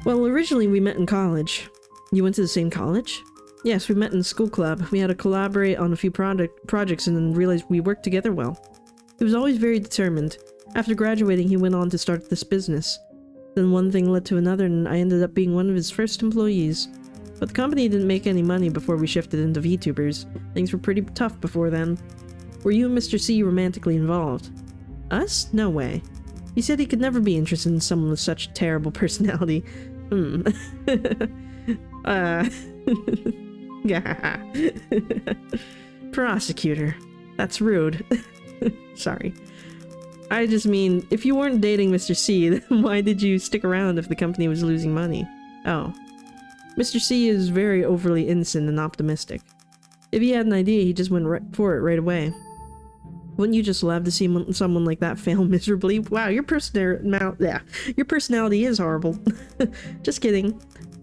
Well, originally we met in college. You went to the same college? Yes, we met in the school club. We had to collaborate on a few projects and then realized we worked together well. He was always very determined. After graduating, he went on to start this business. Then one thing led to another and I ended up being one of his first employees. But the company didn't make any money before we shifted into Vtubers. Things were pretty tough before then. Were you and Mr. C romantically involved? Us? No way. He said he could never be interested in someone with such a terrible personality. Prosecutor. That's rude. Sorry. I just mean, if you weren't dating Mr. C, then why did you stick around if the company was losing money? Oh. Mr. C is very overly innocent and optimistic. If he had an idea, he just went for it right away. Wouldn't you just love to see someone like that fail miserably? Wow, your personality is horrible. Just kidding.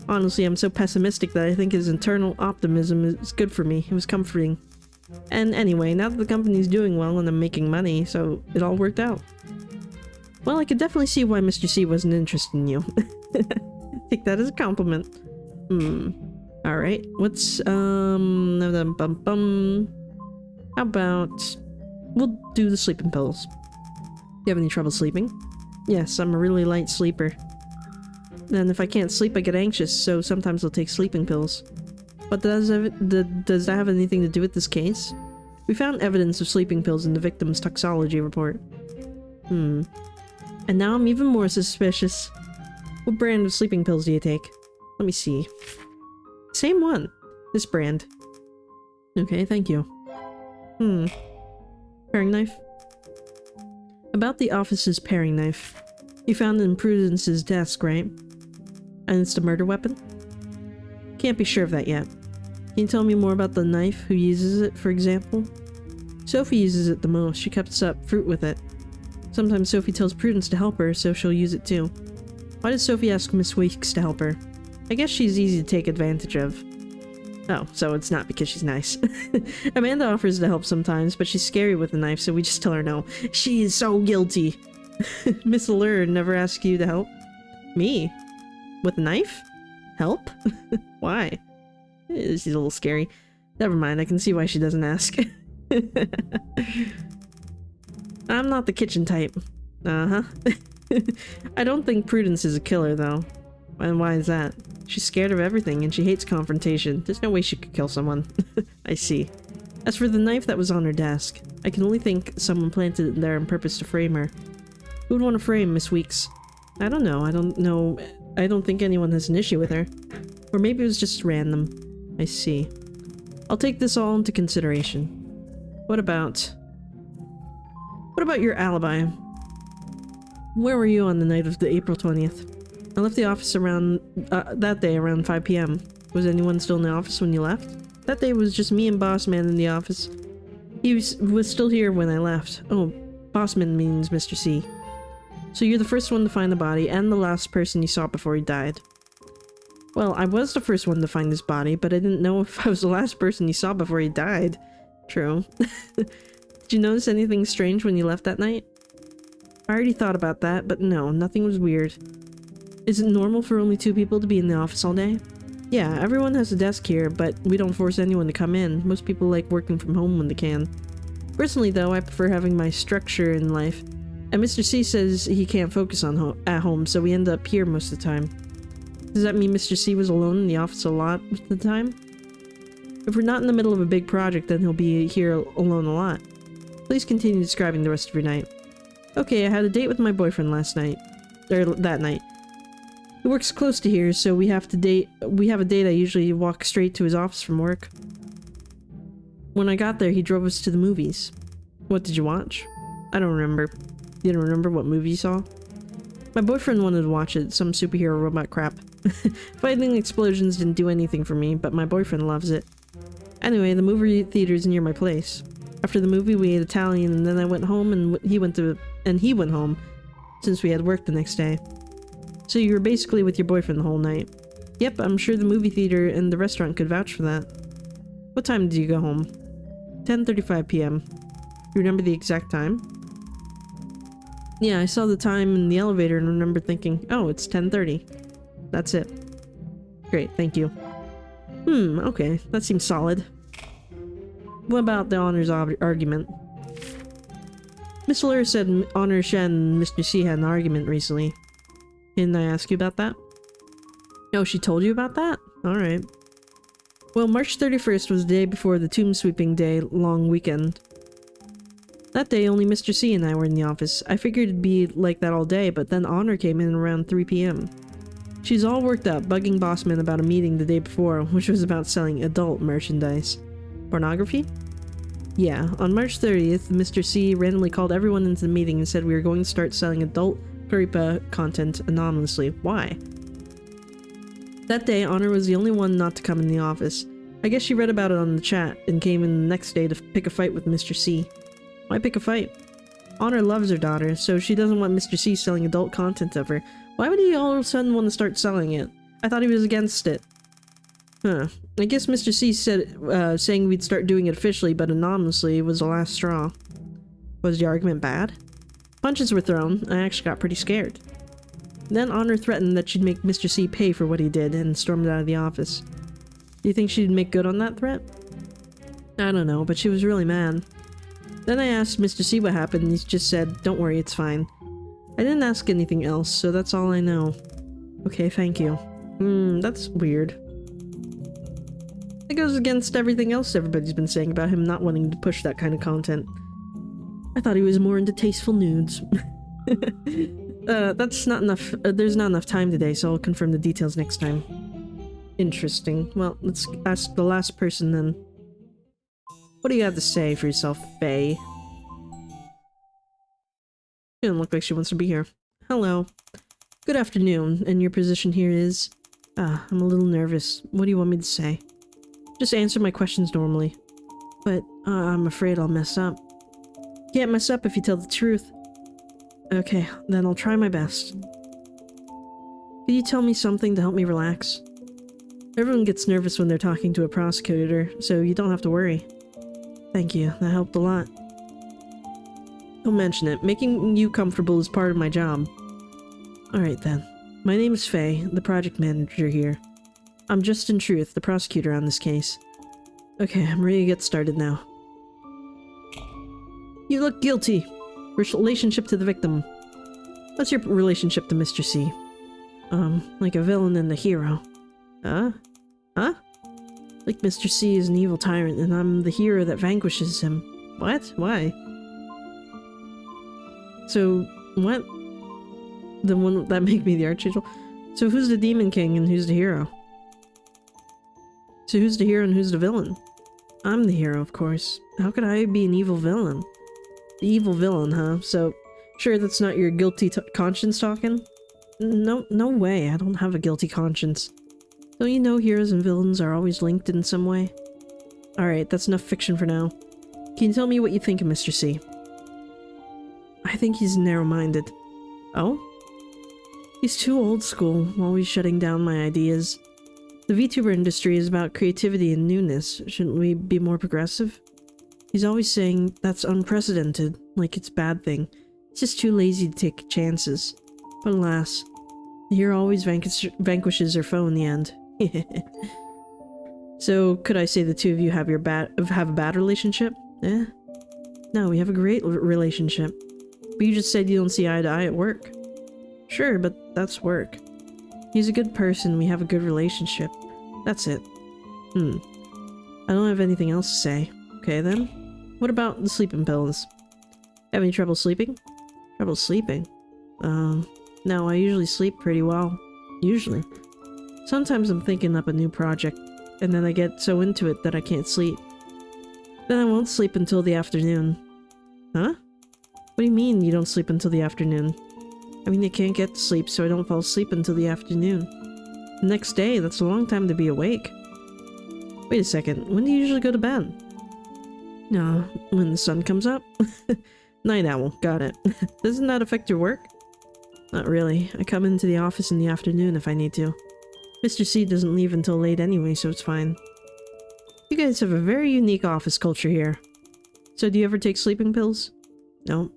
Honestly, I'm so pessimistic that I think his internal optimism is good for me. It was comforting. And anyway, now that the company's doing well and I'm making money, so it all worked out. Well, I could definitely see why Mr. C wasn't interested in you. Take that as a compliment. Alright, what's, how about, we'll do the sleeping pills. You have any trouble sleeping? Yes, I'm a really light sleeper. And if I can't sleep, I get anxious, so sometimes I'll take sleeping pills. But does that have anything to do with this case? We found evidence of sleeping pills in the victim's toxology report. And now I'm even more suspicious. What brand of sleeping pills do you take? Let me see. Same one. This brand. Okay, thank you. Paring knife? About the office's paring knife. You found it in Prudence's desk, right? And it's the murder weapon? Can't be sure of that yet. Can you tell me more about the knife? Who uses it, for example? Sophie uses it the most. She cuts up fruit with it. Sometimes Sophie tells Prudence to help her, so she'll use it too. Why does Sophie ask Miss Weeks to help her? I guess she's easy to take advantage of. Oh, so it's not because she's nice. Amanda offers to help sometimes, but she's scary with a knife, so we just tell her no. She is so guilty. Miss Allure never asks you to help? Me? With a knife? Help? Why? She's a little scary. Never mind, I can see why she doesn't ask. I'm not the kitchen type. I don't think Prudence is a killer, though. And why is that? She's scared of everything, and she hates confrontation. There's no way she could kill someone. I see. As for the knife that was on her desk, I can only think someone planted it there on purpose to frame her. Who would want to frame Miss Weeks? I don't know. I don't think anyone has an issue with her. Or maybe it was just random. I see. I'll take this all into consideration. What about your alibi? Where were you on the night of the April 20th? I left the office around, that day around 5 p.m. Was anyone still in the office when you left? That day was just me and Bossman in the office. He was still here when I left. Oh, Bossman means Mr. C. So you're the first one to find the body and the last person you saw before he died. Well, I was the first one to find his body, but I didn't know if I was the last person you saw before he died. True. Did you notice anything strange when you left that night? I already thought about that, but no, nothing was weird. Is it normal for only 2 people to be in the office all day? Yeah, everyone has a desk here, but we don't force anyone to come in. Most people like working from home when they can. Personally, though, I prefer having my structure in life. And Mr. C says he can't focus on at home, so we end up here most of the time. Does that mean Mr. C was alone in the office a lot of the time? If we're not in the middle of a big project, then he'll be here alone a lot. Please continue describing the rest of your night. Okay, I had a date with my boyfriend last night. Or that night. He works close to here, so we have a date I usually walk straight to his office from work. When I got there, he drove us to the movies. What did you watch? I don't remember. You don't remember what movie you saw? My boyfriend wanted to watch it, some superhero robot crap. Fighting explosions didn't do anything for me, but my boyfriend loves it. Anyway, the movie theater's near my place. After the movie, we ate Italian, and then I went home, and he went home, since we had work the next day. So you were basically with your boyfriend the whole night. Yep, I'm sure the movie theater and the restaurant could vouch for that. What time did you go home? 10:35 p.m. You remember the exact time? Yeah, I saw the time in the elevator and remember thinking, oh, it's 10:30. That's it. Great, thank you. Okay, that seems solid. What about the honors argument? Miss Lur said Honor Shen and Mr. C had an argument recently. Didn't I ask you about that? Oh, she told you about that? Alright. Well, March 31st was the day before the Tomb Sweeping Day long weekend. That day, only Mr. C and I were in the office. I figured it'd be like that all day, but then Honor came in around 3 p.m. She's all worked up, bugging Bossman about a meeting the day before, which was about selling adult merchandise. Pornography? Yeah, on March 30th, Mr. C randomly called everyone into the meeting and said we were going to start selling adult creepa content anonymously. Why? That day, Honor was the only one not to come in the office. I guess she read about it on the chat and came in the next day to pick a fight with Mr. C. Why pick a fight? Honor loves her daughter, so she doesn't want Mr. C selling adult content of her. Why would he all of a sudden want to start selling it? I thought he was against it. Huh. I guess Mr. C said, saying we'd start doing it officially, but anonymously was the last straw. Was the argument bad? Punches were thrown. I actually got pretty scared. Then Honor threatened that she'd make Mr. C pay for what he did and stormed out of the office. Do you think she'd make good on that threat? I don't know, but she was really mad. Then I asked Mr. C what happened and he just said, don't worry, it's fine. I didn't ask anything else, so that's all I know. Okay, thank you. That's weird. It goes against everything else everybody's been saying about him not wanting to push that kind of content. I thought he was more into tasteful nudes. That's not enough. There's not enough time today, so I'll confirm the details next time. Interesting. Well, let's ask the last person then. What do you have to say for yourself, Faye? She doesn't look like she wants to be here. Hello. Good afternoon, and your position here is... I'm a little nervous. What do you want me to say? Just answer my questions normally. But, I'm afraid I'll mess up. You can't mess up if you tell the truth. Okay, then I'll try my best. Could you tell me something to help me relax? Everyone gets nervous when they're talking to a prosecutor, so you don't have to worry. Thank you, that helped a lot. Don't mention it. Making you comfortable is part of my job. Alright then. My name is Faye, the project manager here. I'm Justin Truth, the prosecutor on this case. Okay, I'm ready to get started now. You look guilty! Relationship to the victim. What's your relationship to Mr. C? Like a villain and a hero. Huh? Like Mr. C is an evil tyrant and I'm the hero that vanquishes him. What? Why? So, what? The one that make me the archangel? So who's the demon king and who's the hero? So who's the hero and who's the villain? I'm the hero, of course. How could I be an evil villain? The evil villain, huh? So, sure that's not your guilty conscience talking? No way, I don't have a guilty conscience. Don't you know heroes and villains are always linked in some way? Alright, that's enough fiction for now. Can you tell me what you think of Mr. C? I think he's narrow-minded. Oh? He's too old school, always shutting down my ideas. The VTuber industry is about creativity and newness. Shouldn't we be more progressive? He's always saying that's unprecedented, like it's a bad thing. He's just too lazy to take chances. But alas, the hero always vanquishes her foe in the end. So, could I say the two of you have a bad relationship? Eh? No, we have a great relationship. But you just said you don't see eye to eye at work. Sure, but that's work. He's a good person, we have a good relationship. That's it. I don't have anything else to say. Okay then. What about the sleeping pills? Have any trouble sleeping? Trouble sleeping? No, I usually sleep pretty well. Usually. Sometimes I'm thinking up a new project, and then I get so into it that I can't sleep. Then I won't sleep until the afternoon. Huh? What do you mean you don't sleep until the afternoon? I mean I can't get to sleep, so I don't fall asleep until the afternoon. The next day, that's a long time to be awake. Wait a second, when do you usually go to bed? No, when the sun comes up? Night owl, got it. Doesn't that affect your work? Not really. I come into the office in the afternoon if I need to. Mr. C doesn't leave until late anyway, so it's fine. You guys have a very unique office culture here. So do you ever take sleeping pills? No.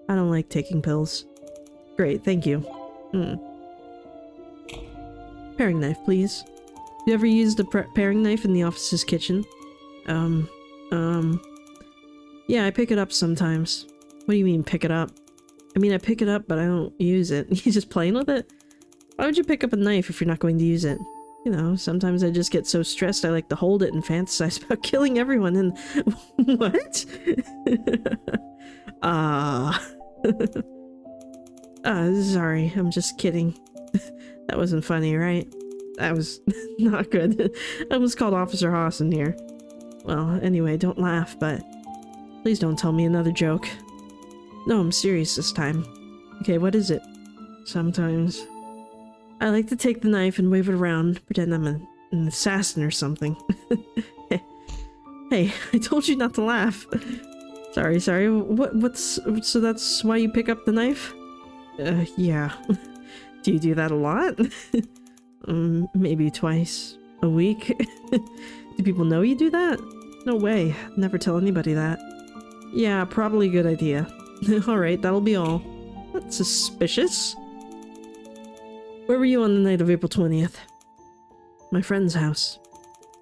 I don't like taking pills. Great, thank you. Paring knife, please. You ever used a paring knife in the office's kitchen? Yeah, I pick it up sometimes. What do you mean, pick it up? I mean, I pick it up, but I don't use it. You just playing with it? Why would you pick up a knife if you're not going to use it? You know, sometimes I just get so stressed I like to hold it and fantasize about killing everyone and... What? Sorry, I'm just kidding. That wasn't funny, right? That was not good. I was called Officer Haas in here. Well, anyway, don't laugh, but please don't tell me another joke. No, I'm serious this time. Okay, what is it? Sometimes I like to take the knife and wave it around, pretend I'm an assassin or something. Hey, I told you not to laugh. Sorry. So that's why you pick up the knife? Yeah. Do you do that a lot? Maybe twice a week. Do people know you do that? No way. Never tell anybody that. Yeah, probably a good idea. Alright, that'll be all. That's suspicious. Where were you on the night of April 20th? My friend's house.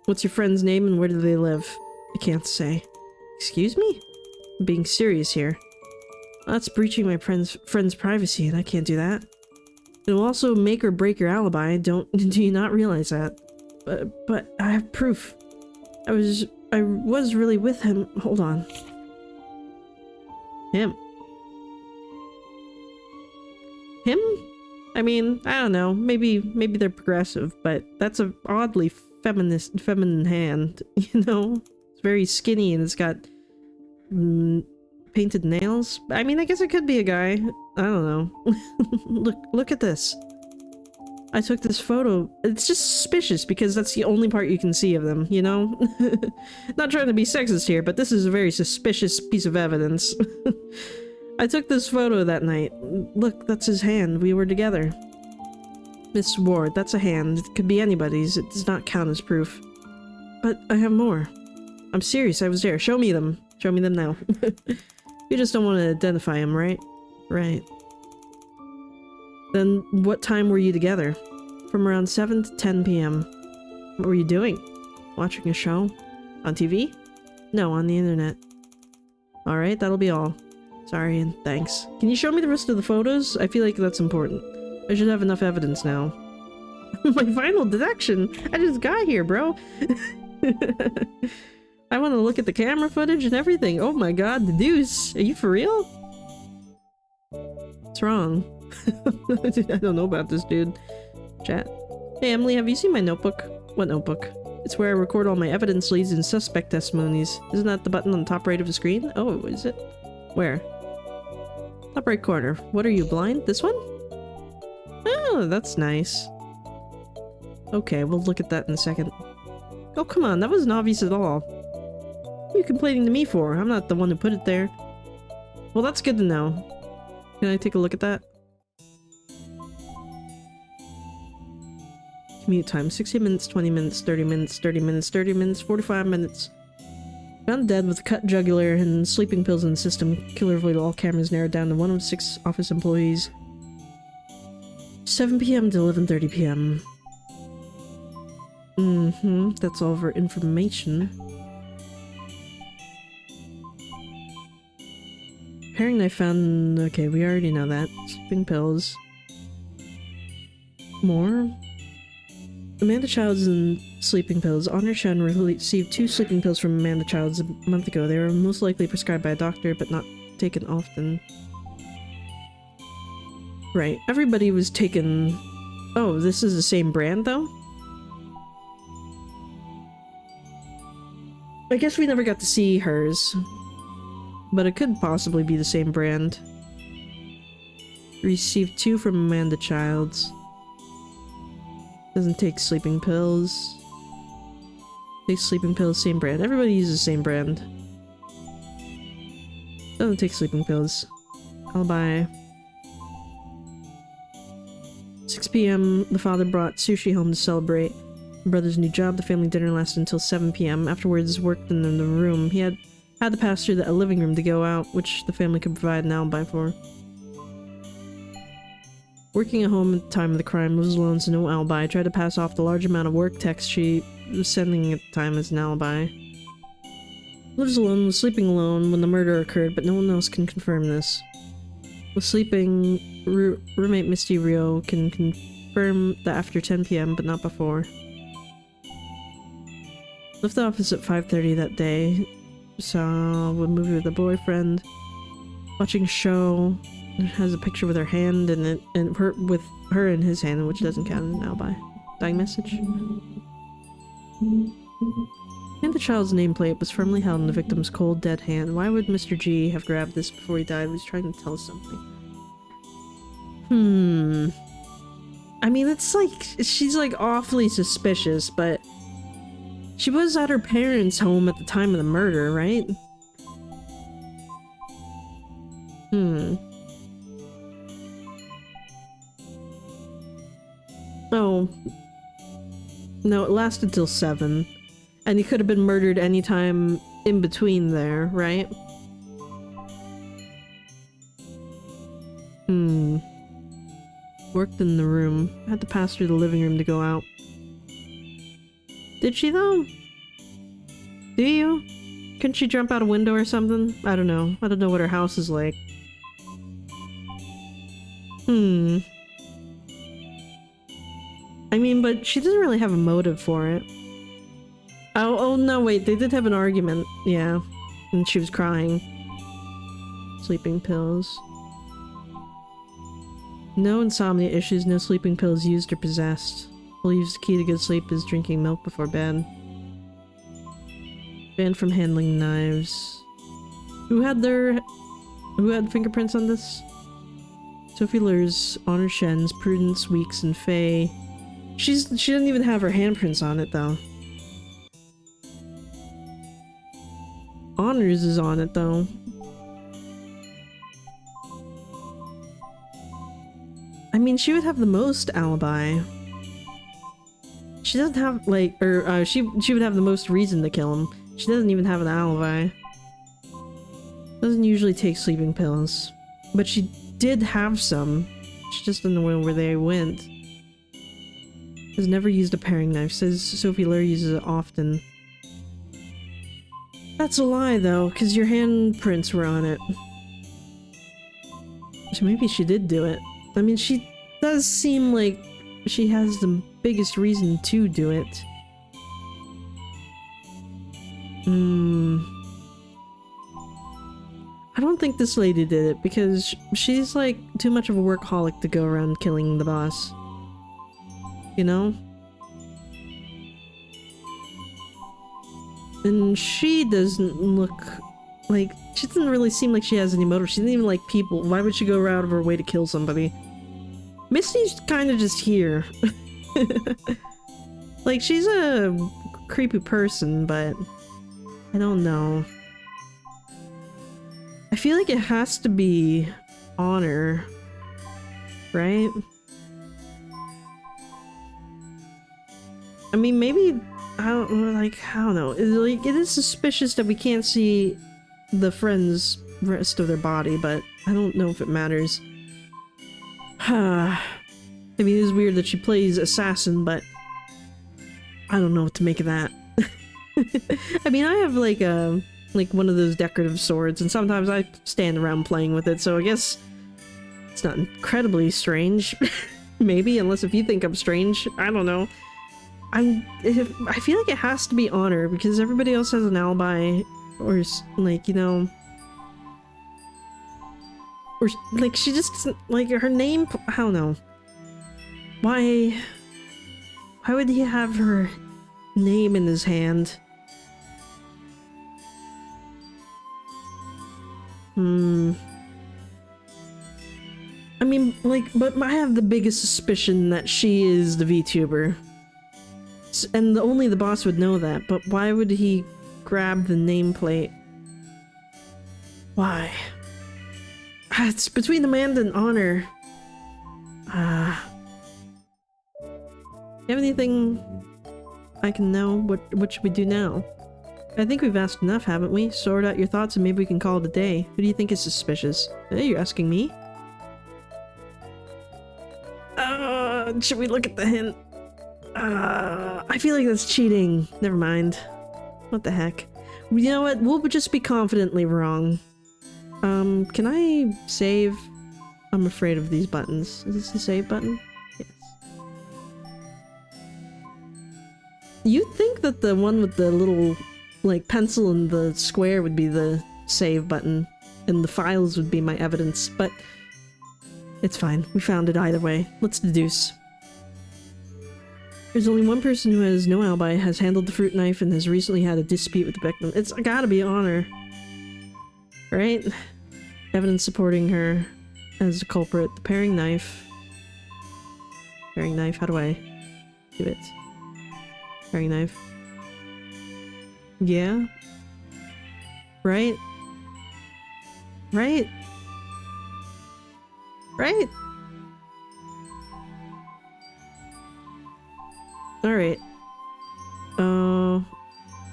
What's your friend's name and where do they live? I can't say. Excuse me? I'm being serious here. That's breaching my friend's privacy and I can't do that. It will also make or break your alibi, do you not realize that? But I have proof. I was really with him. Hold on. Him? I mean, I don't know. Maybe they're progressive, but that's a oddly feminine hand, you know? It's very skinny and it's got painted nails. I mean, I guess it could be a guy. I don't know. Look at this. I took this photo. It's just suspicious because that's the only part you can see of them, you know? Not trying to be sexist here, but this is a very suspicious piece of evidence. I took this photo that night. Look, that's his hand. We were together. Miss Ward, that's a hand. It could be anybody's. It does not count as proof. But I have more. I'm serious, I was there. Show me them. Show me them now. You just don't want to identify him, right? Right. Then what time were you together? From around 7 to 10 p.m. What were you doing? Watching a show? On TV? No, on the internet. Alright, that'll be all. Sorry and thanks. Can you show me the rest of the photos? I feel like that's important. I should have enough evidence now. My final deduction! I just got here, bro! I want to look at the camera footage and everything. Oh my god, the deuce! Are you for real? What's wrong? I don't know about this, dude. Chat. Hey Emily, have you seen my notebook? What notebook? It's where I record all my evidence leads and suspect testimonies. Isn't that the button on the top right of the screen? Oh, is it? Where? Top right corner. What are you, blind? This one? Oh, that's nice. Okay, we'll look at that in a second. Oh, come on, that wasn't obvious at all. What are you complaining to me for? I'm not the one who put it there. Well, that's good to know. Can I take a look at that? Commute time, 60 minutes, 20 minutes, 30 minutes, 30 minutes, 30 minutes, 45 minutes. Found dead with a cut jugular and sleeping pills in the system. Killer avoided all cameras, narrowed down to one of 6 office employees. 7 p.m. to 11:30 p.m. That's all for information. Paring knife found... Okay, we already know that. Sleeping pills. More. Amanda Childs and sleeping pills. Honor Shen received 2 sleeping pills from Amanda Childs a month ago. They were most likely prescribed by a doctor, but not taken often. Right. Everybody was taken... Oh, this is the same brand, though? I guess we never got to see hers. But it could possibly be the same brand. Received 2 from Amanda Childs. Doesn't take sleeping pills. Takes sleeping pills, same brand. Everybody uses the same brand. Doesn't take sleeping pills. Alibi. 6 p.m. The father brought sushi home to celebrate the brother's new job. The family dinner lasted until 7 p.m. Afterwards, worked in the room. He had to pass through a living room to go out, which the family could provide an alibi for. Working at home at the time of the crime, was alone, so no alibi. Tried to pass off the large amount of work text she was sending at the time as an alibi. Lives alone, was sleeping alone when the murder occurred, but no one else can confirm this. Was sleeping, roommate Misty Rio can confirm that after 10 p.m, but not before. Left the office at 5:30 that day. Saw a movie with a boyfriend. Watching a show. It has a picture with her hand in it, and with her in his hand, which doesn't count as an alibi. Dying message. And the child's nameplate was firmly held in the victim's cold, dead hand. Why would Mr. G have grabbed this before he died? He was trying to tell us something. I mean, it's like, she's like awfully suspicious, but she was at her parents' home at the time of the murder, right? Oh. No, it lasted till 7. And he could have been murdered anytime in between there, right? Worked in the room. Had to pass through the living room to go out. Did she though? Do you? Couldn't she jump out a window or something? I don't know. I don't know what her house is like. I mean, but she doesn't really have a motive for it. Oh no, wait, they did have an argument. Yeah. And she was crying. Sleeping pills. No insomnia issues, no sleeping pills used or possessed. Believes the key to good sleep is drinking milk before bed. Banned from handling knives. Who had fingerprints on this? Sophie Lurs, Honor Shen's, Prudence, Weeks, and Faye. She doesn't even have her handprints on it though. Honors is on it though. I mean, she would have the most alibi. She doesn't have, like, she would have the most reason to kill him. She doesn't even have an alibi. Doesn't usually take sleeping pills. But she did have some. She just doesn't know where they went. Has never used a paring knife. Says Sophie Lur uses it often. That's a lie, though, because your handprints were on it. So maybe she did do it. I mean, she does seem like she has the biggest reason to do it. I don't think this lady did it, because she's, like, too much of a workaholic to go around killing the boss. You know? And she doesn't look like... She doesn't really seem like she has any motive. She doesn't even like people. Why would she go out of her way to kill somebody? Misty's kind of just here. Like, she's a creepy person, but... I don't know. I feel like it has to be Honor. Right? I mean, maybe... I don't know. Like, it is suspicious that we can't see the friend's rest of their body, but I don't know if it matters. I mean, it is weird that she plays assassin, but I don't know what to make of that. I mean, I have like one of those decorative swords, and sometimes I stand around playing with it, so I guess it's not incredibly strange. Maybe, unless if you think I'm strange. I don't know. I feel like it has to be Honor, because everybody else has an alibi, or like, you know, or like she just doesn't, like, her name, I don't know. Why would he have her name in his hand? I mean, like, but I have the biggest suspicion that she is the VTuber. and only the boss would know that, but why would he grab the nameplate? Why? It's between Amanda and Honor. You have anything I can know? What should we do now? I think we've asked enough, haven't we? Sort out your thoughts and maybe we can call it a day. Who do you think is suspicious? Hey, you're asking me? Should we look at the hint? I feel like that's cheating. Never mind. What the heck? You know what? We'll just be confidently wrong. Can I save? I'm afraid of these buttons. Is this the save button? Yes. You'd think that the one with the little, like, pencil and the square would be the save button, and the files would be my evidence, but it's fine. We found it either way. Let's deduce. There's only one person who has no alibi, has handled the fruit knife, and has recently had a dispute with the victim. It's gotta be Honor. Right? Evidence supporting her as the culprit. The paring knife. Paring knife, how do I give it? Paring knife. Yeah? Right? Right? Right? Alright.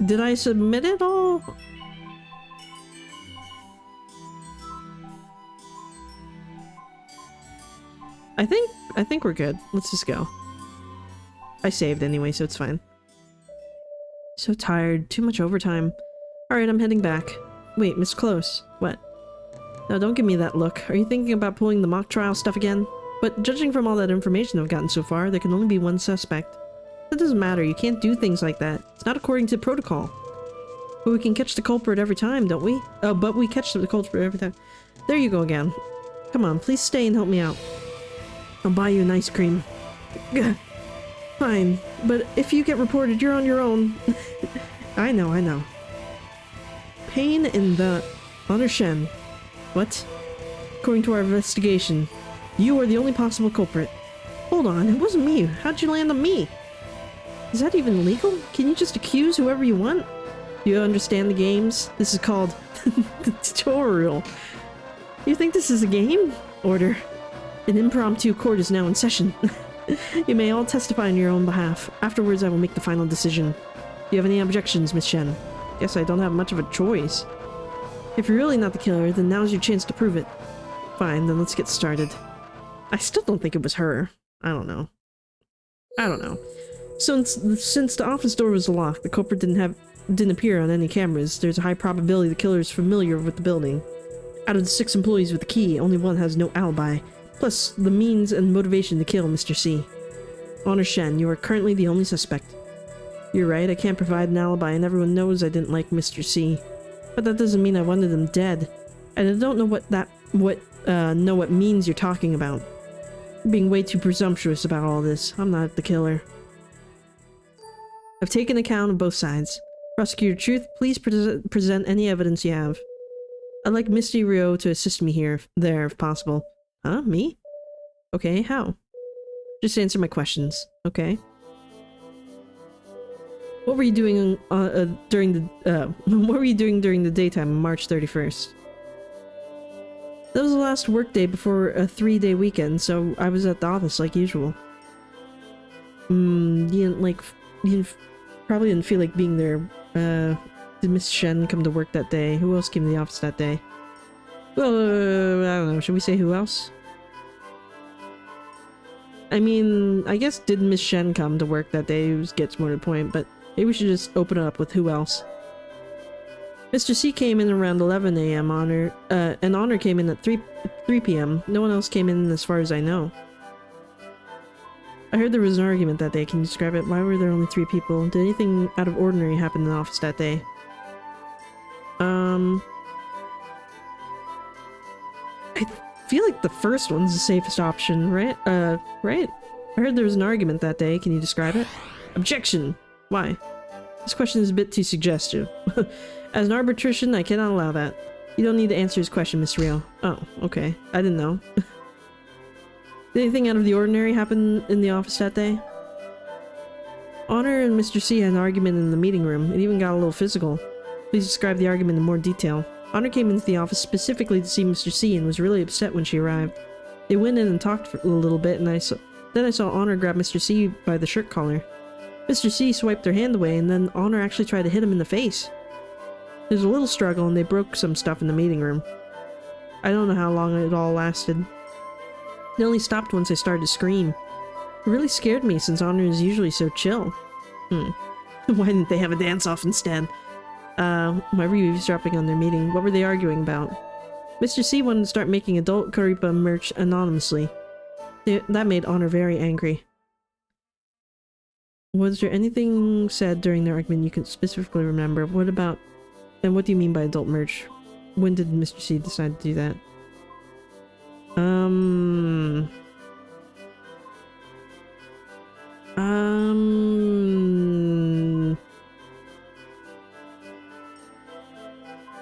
Did I submit it all? I think we're good. Let's just go. I saved anyway, so it's fine. So tired. Too much overtime. Alright, I'm heading back. Wait, Miss Close. What? No, don't give me that look. Are you thinking about pulling the mock trial stuff again? But judging from all that information I've gotten so far, there can only be one suspect. That doesn't matter. You can't do things like that. It's not according to protocol. But we can catch the culprit every time, don't we? Oh, but we catch the culprit every time. There you go again. Come on, please stay and help me out. I'll buy you an ice cream. Fine, but if you get reported, you're on your own. I know. Pain in the... Honor Shen. What? According to our investigation, you are the only possible culprit. Hold on, it wasn't me. How'd you land on me? Is that even legal? Can you just accuse whoever you want? Do you understand the games? This is called the tutorial. You think this is a game? Order. An impromptu court is now in session. You may all testify on your own behalf. Afterwards, I will make the final decision. Do you have any objections, Miss Shen? Guess I don't have much of a choice. If you're really not the killer, then now's your chance to prove it. Fine, then let's get started. I still don't think it was her. I don't know. Since the office door was locked, the culprit didn't appear on any cameras. There's a high probability the killer is familiar with the building. Out of the 6 employees with the key, only one has no alibi. Plus, the means and motivation to kill Mr. C. Honor Shen, you are currently the only suspect. You're right, I can't provide an alibi, and everyone knows I didn't like Mr. C. But that doesn't mean I wanted him dead. And I don't know what means you're talking about. You're being way too presumptuous about all this. I'm not the killer. I've taken account of both sides. Prosecutor Truth, please present any evidence you have. I'd like Misty Rio to assist me there if possible. Huh? Me? Okay, how? Just answer my questions, okay? What were you doing during the daytime on March 31st? That was the last workday before a 3-day weekend, so I was at the office like usual. You probably didn't feel like being there. Did Miss Shen come to work that day? Who else came to the office that day? Well, I don't know. Should we say who else? I mean, I guess did Miss Shen come to work that day? It gets more to the point, but maybe we should just open it up with who else. Mr. C came in around 11 a.m. And Honor came in at 3 p.m. No one else came in as far as I know. I heard there was an argument that day. Can you describe it? Why were there only 3 people? Did anything out of ordinary happen in the office that day? I feel like the first one's the safest option, right? Right? I heard there was an argument that day. Can you describe it? Objection! Why? This question is a bit too suggestive. As an arbitrician, I cannot allow that. You don't need to answer his question, Miss Rio. Oh, okay. I didn't know. Did anything out of the ordinary happen in the office that day? Honor and Mr. C had an argument in the meeting room. It even got a little physical. Please describe the argument in more detail. Honor came into the office specifically to see Mr. C and was really upset when she arrived. They went in and talked for a little bit, and then I saw Honor grab Mr. C by the shirt collar. Mr. C swiped her hand away, and then Honor actually tried to hit him in the face. There was a little struggle, and they broke some stuff in the meeting room. I don't know how long it all lasted. It only stopped once I started to scream. It really scared me since Honor is usually so chill. Why didn't they have a dance-off instead? My review's dropping on their meeting. What were they arguing about? Mr. C wanted to start making adult Karipa merch anonymously. That made Honor very angry. Was there anything said during the argument you can specifically remember? What about... And what do you mean by adult merch? When did Mr. C decide to do that?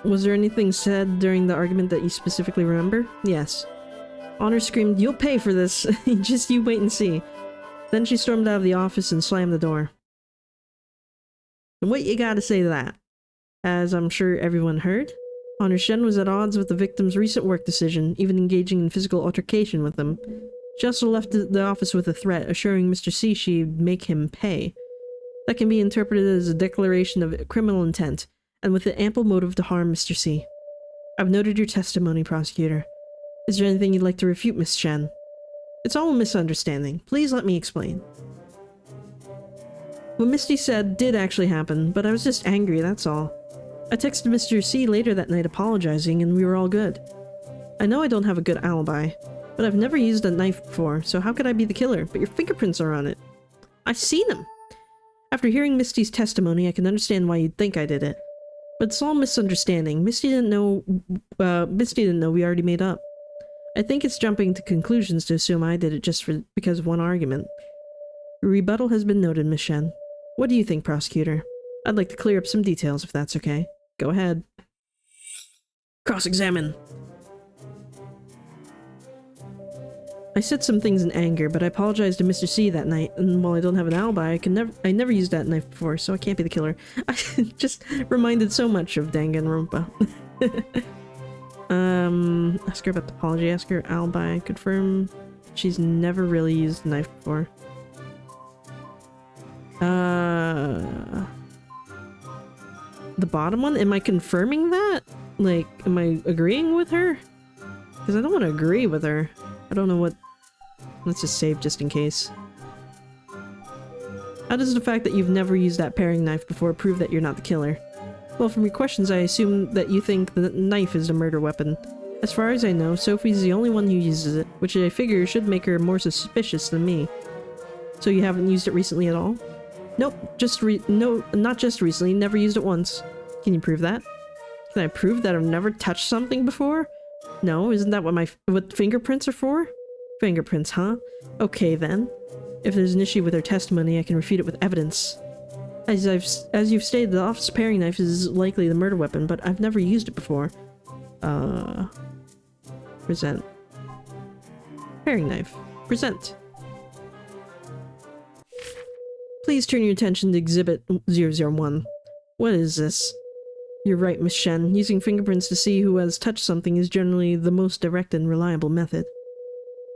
Was there anything said during the argument that you specifically remember? Yes. Honor screamed, "You'll pay for this! Just you wait and see." Then she stormed out of the office and slammed the door. And what you gotta say to that? As I'm sure everyone heard, Honor Shen was at odds with the victim's recent work decision, even engaging in physical altercation with them. She also left the office with a threat, assuring Mr. C she'd make him pay. That can be interpreted as a declaration of criminal intent, and with an ample motive to harm Mr. C. I've noted your testimony, Prosecutor. Is there anything you'd like to refute, Miss Shen? It's all a misunderstanding. Please let me explain. What Misty said did actually happen, but I was just angry, that's all. I texted Mr. C later that night apologizing, and we were all good. I know I don't have a good alibi, but I've never used a knife before, so how could I be the killer? But your fingerprints are on it. I've seen them! After hearing Misty's testimony, I can understand why you'd think I did it. But it's all misunderstanding. Misty didn't know we already made up. I think it's jumping to conclusions to assume I did it just because of one argument. Your rebuttal has been noted, Miss Shen. What do you think, Prosecutor? I'd like to clear up some details if that's okay. Go ahead. Cross-examine. I said some things in anger, but I apologized to Mr. C that night, and while I don't have an alibi, I never used that knife before, so I can't be the killer. I just reminded so much of Danganronpa. Ask her about the apology, ask her alibi, confirm she's never really used a knife before. The bottom one? Am I confirming that? Like, am I agreeing with her? Because I don't want to agree with her. I don't know what... Let's just save just in case. How does the fact that you've never used that paring knife before prove that you're not the killer? Well, from your questions, I assume that you think the knife is the murder weapon. As far as I know, Sophie's the only one who uses it, which I figure should make her more suspicious than me. So you haven't used it recently at all? Nope, no, not just recently, never used it once. Can you prove that? Can I prove that I've never touched something before? No, isn't that what fingerprints are for? Fingerprints, huh? Okay then. If there's an issue with her testimony, I can refute it with evidence. As you've stated, the office paring knife is likely the murder weapon, but I've never used it before. Present. Paring knife. Present. Please turn your attention to Exhibit 001. What is this? You're right, Miss Shen. Using fingerprints to see who has touched something is generally the most direct and reliable method.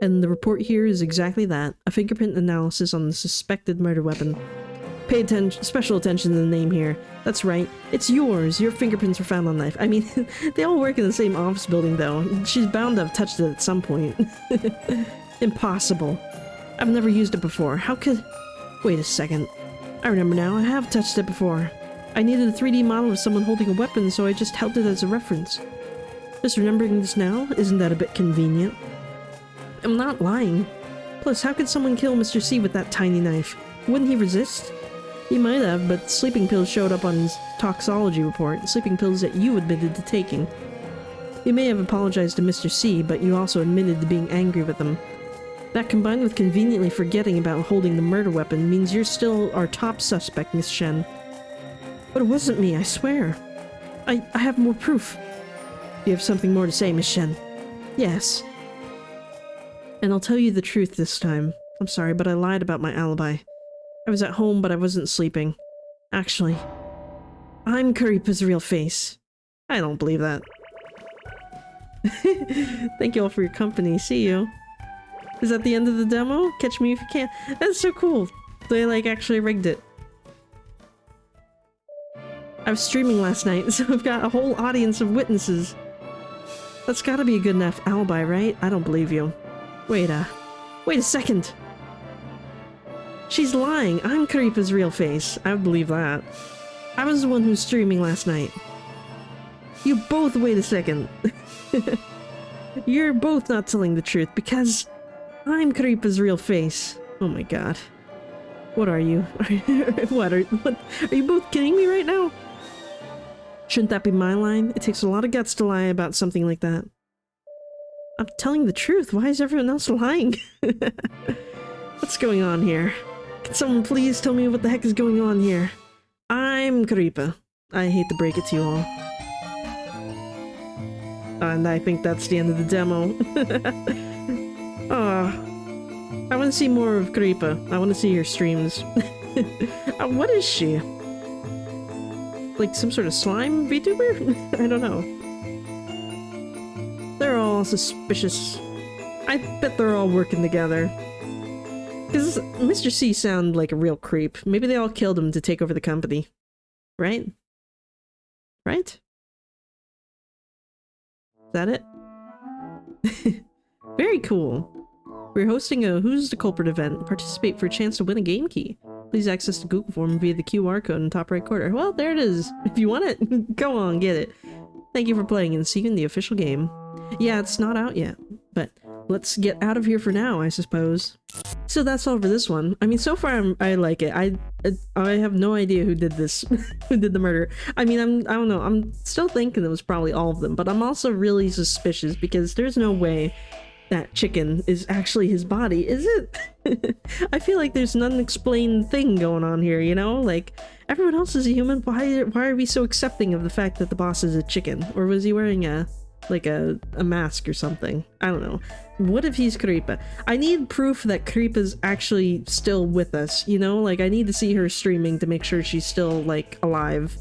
And the report here is exactly that. A fingerprint analysis on the suspected murder weapon. Pay special attention to the name here. That's right. It's yours. Your fingerprints were found on the knife. I mean, they all work in the same office building, though. She's bound to have touched it at some point. Impossible. I've never used it before. How could... Wait a second. I remember now. I have touched it before. I needed a 3D model of someone holding a weapon, so I just held it as a reference. Just remembering this now, isn't that a bit convenient? I'm not lying. Plus, how could someone kill Mr. C with that tiny knife? Wouldn't he resist? He might have, but sleeping pills showed up on his toxology report, sleeping pills that you admitted to taking. You may have apologized to Mr. C, but you also admitted to being angry with him. That combined with conveniently forgetting about holding the murder weapon means you're still our top suspect, Miss Shen. But it wasn't me, I swear. I have more proof. You have something more to say, Miss Shen? Yes. And I'll tell you the truth this time. I'm sorry, but I lied about my alibi. I was at home, but I wasn't sleeping. Actually, I'm Karipa's real face. I don't believe that. Thank you all for your company. See you. Is that the end of the demo? Catch me if you can. That's so cool. They, like, actually rigged it. I was streaming last night, so I've got a whole audience of witnesses. That's gotta be a good enough alibi, right? I don't believe you. Wait a second! She's lying! I'm Karipa's real face. I would believe that. I was the one who was streaming last night. You both wait a second. You're both not telling the truth, because I'm Karipa's real face. Oh my god. What are you? What are you both kidding me right now? Shouldn't that be my line? It takes a lot of guts to lie about something like that. I'm telling the truth. Why is everyone else lying? What's going on here? Can someone please tell me what the heck is going on here? I'm Karipa. I hate to break it to you all. And I think that's the end of the demo. I want to see more of Karipa. I want to see her streams. What is she? Like some sort of slime VTuber? I don't know. They're all suspicious. I bet they're all working together. Because Mr. C sounded like a real creep. Maybe they all killed him to take over the company. Right? Right? Is that it? Very cool. We're hosting a Who's the Culprit event. Participate for a chance to win a game key. Please access the Google form via the QR code in the top right corner. Well, there it is. If you want it, go on, get it. Thank you for playing and see you in the official game. Yeah, it's not out yet, but let's get out of here for now, I suppose. So that's all for this one. I mean, so far I like it. I have no idea who did this, who did the murder. I mean, I don't know. I'm still thinking it was probably all of them, but I'm also really suspicious because there's no way that chicken is actually his body, is it? I feel like there's an unexplained thing going on here, you know? Like, everyone else is a human, why are we so accepting of the fact that the boss is a chicken? Or was he wearing a mask or something? I don't know. What if he's Karipa? I need proof that Karipa's actually still with us, you know? Like, I need to see her streaming to make sure she's still, like, alive.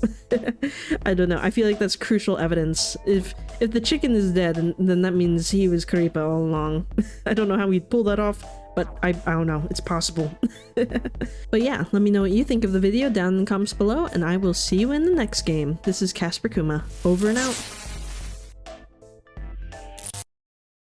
I don't know. I feel like that's crucial evidence. If the chicken is dead, then that means he was Karipa all along. I don't know how we'd pull that off, but I don't know. It's possible. But yeah, let me know what you think of the video down in the comments below, and I will see you in the next game. This is Casper Kuma, over and out.